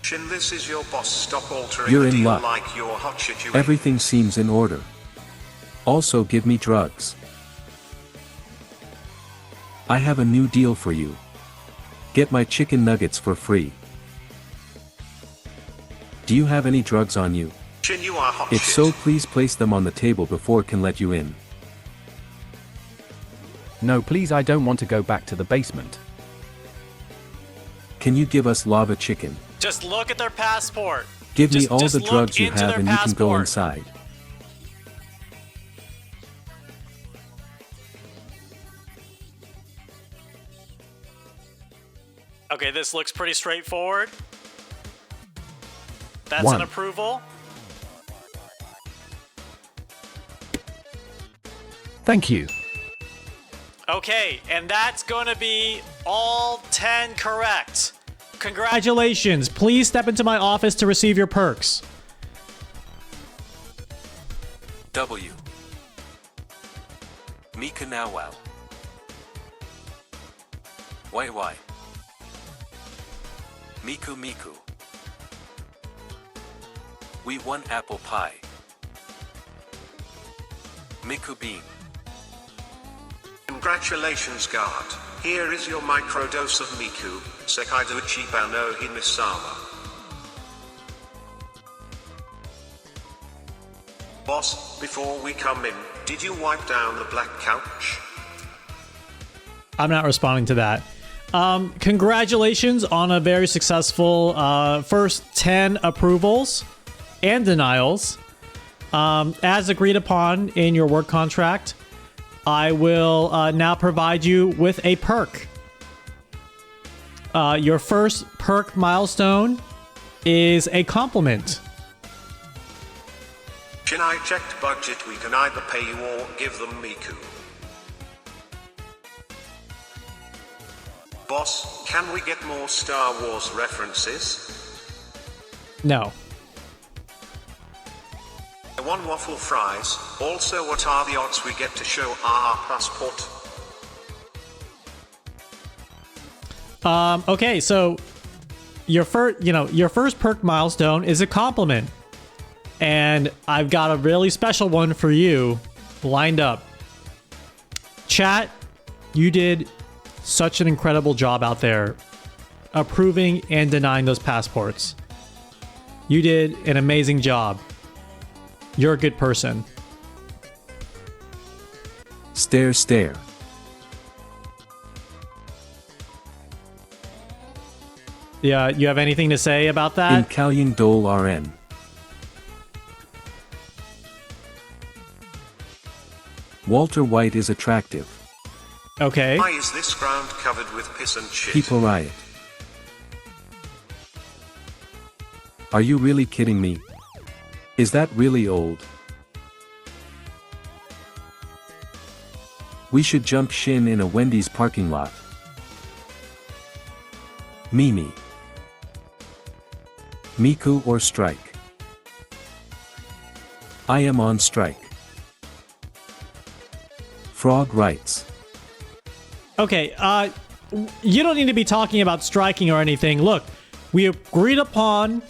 Shin, this is your boss. Stop altering You're the in deal luck. like your hot shit you eat. Everything seems in order. Also, give me drugs. I have a new deal for you. Get my chicken nuggets for free. Do you have any drugs on you? Shin, you are hot If shit. so, please place them on the table before can let you in. No, please, I don't want to go back to the basement. Can you give us lava chicken? Just look at their passport. Give me Just- all just the look drugs you into have their and you can go passport. inside. Okay, this looks pretty straightforward. That's 1. an approval. Thank you. Okay, and that's going to be all 10 correct. Congratulations. Please step into my office to receive your perks. W. Mika Nawal. YY. Miku Miku. We won apple pie. Miku Bean. Congratulations, guard. Here is your microdose of Miku, Sekai de Chiba no Himisama. Boss, before we come in, did you wipe down the black couch? I'm not responding to that. Congratulations on a very successful first 10 approvals and denials. As agreed upon in your work contract, I will now provide you with a perk. Your first perk milestone is a compliment. Shin, I checked budget. We can either pay you or give them Miku. Boss, can we get more Star Wars references? No. I want waffle fries. Also, what are the odds we get to show our passport? Okay, so your first perk milestone is a compliment. And I've got a really special one for you lined up. Chat, you did such an incredible job out there approving and denying those passports. You did an amazing job. You're a good person. Stare, stare. Yeah, you have anything to say about that? In Kalyang Dole RN. Walter White is attractive. Okay. Why is this ground covered with piss and shit? People riot. Are you really kidding me? Is that really old? We should jump Shin in a Wendy's parking lot. Mimi. Miku or strike? I am on strike. Frog writes. Okay, you don't need to be talking about striking or anything. Look, we agreed upon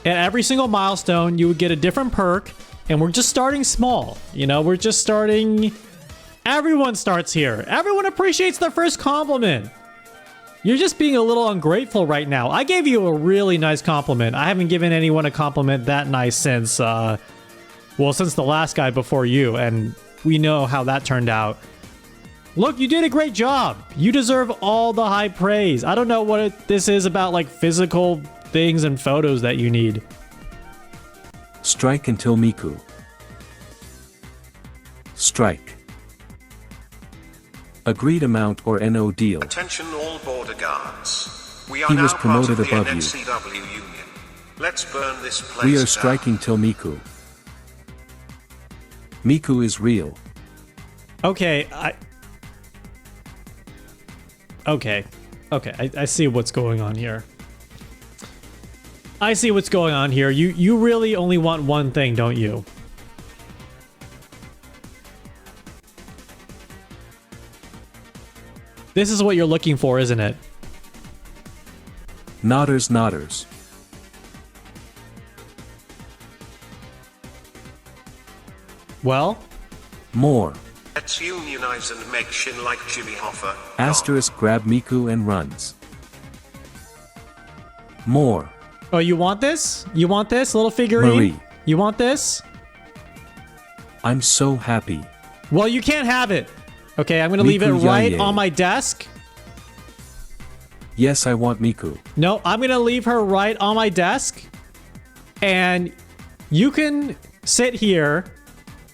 at every single milestone you would get a different perk, and we're just starting small. You know, we're just starting... Everyone starts here. Everyone appreciates their first compliment. You're just being a little ungrateful right now. I gave you a really nice compliment. I haven't given anyone a compliment that nice since, well, since the last guy before you, and we know how that turned out. Look, you did a great job. You deserve all the high praise. I don't know what this is about, like, physical things and photos that you need. Strike until Miku. Strike. Agreed amount or NO deal. Attention all border guards. We are He now was promoted part of the above you. NCW union. Let's burn this place We are down. striking till Miku. Miku is real. Okay, Okay, I see what's going on here. I see what's going on here. You really only want one thing, don't you? This is what you're looking for, isn't it? Nodders, nodders. Well? More. Let's unionize and make Shin like Jimmy Hoffa. Asterisk grab Miku and runs. More. Oh, you want this? You want this little figurine? Marie. You want this? I'm so happy. Well, you can't have it. Okay, I'm gonna leave it Miku right Yaye. on my desk. Yes, I want Miku. No, I'm gonna leave her right on my desk. And you can sit here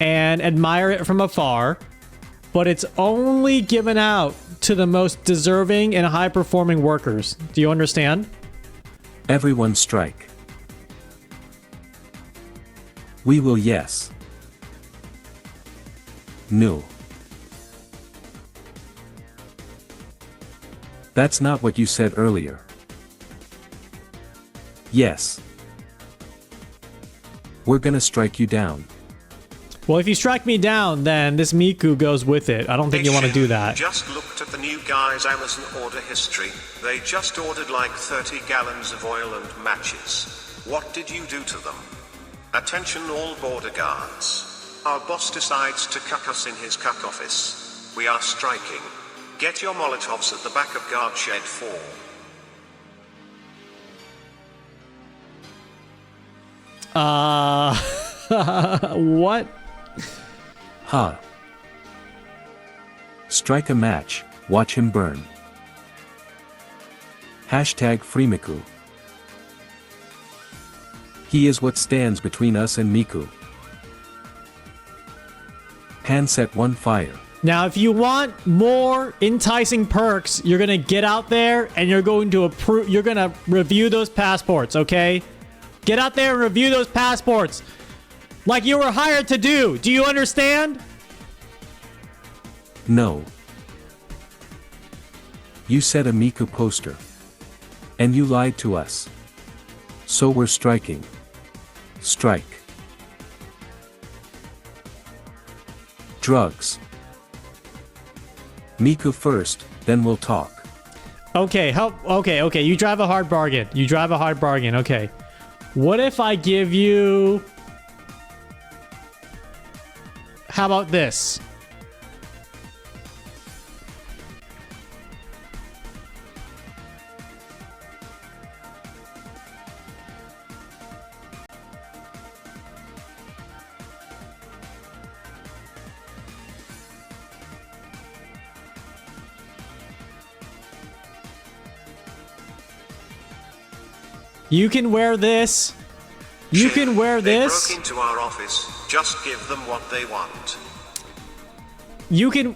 and admire it from afar, but it's only given out to the most deserving and high-performing workers. Do you understand? Everyone strike. We will yes. No. That's not what you said earlier. Yes. We're gonna strike you down. Well, if you strike me down, then this Miku goes with it. I don't think you want to do that. Just looked at the new guy's Amazon order history. They just ordered like 30 gallons of oil and matches. What did you do to them? Attention all border guards. Our boss decides to cuck us in his cuck office. We are striking. Get your Molotovs at the back of guard shed 4. What? Ha. Strike a match, watch him burn. Hashtag FreeMiku. He is what stands between us and Miku. Handset 1 fire. Now, if you want more enticing perks, you're gonna get out there and you're going to you're gonna review those passports, okay? Get out there and review those passports. Like you were hired to do. Do you understand? No. You said a Miku poster. And you lied to us. So we're striking. Strike. Drugs. Miku first, then we'll talk. Okay, okay. You drive a hard bargain. Okay. What if I give you... How about this? You can wear this. You can wear this. They broke into our office. Just give them what they want. You can...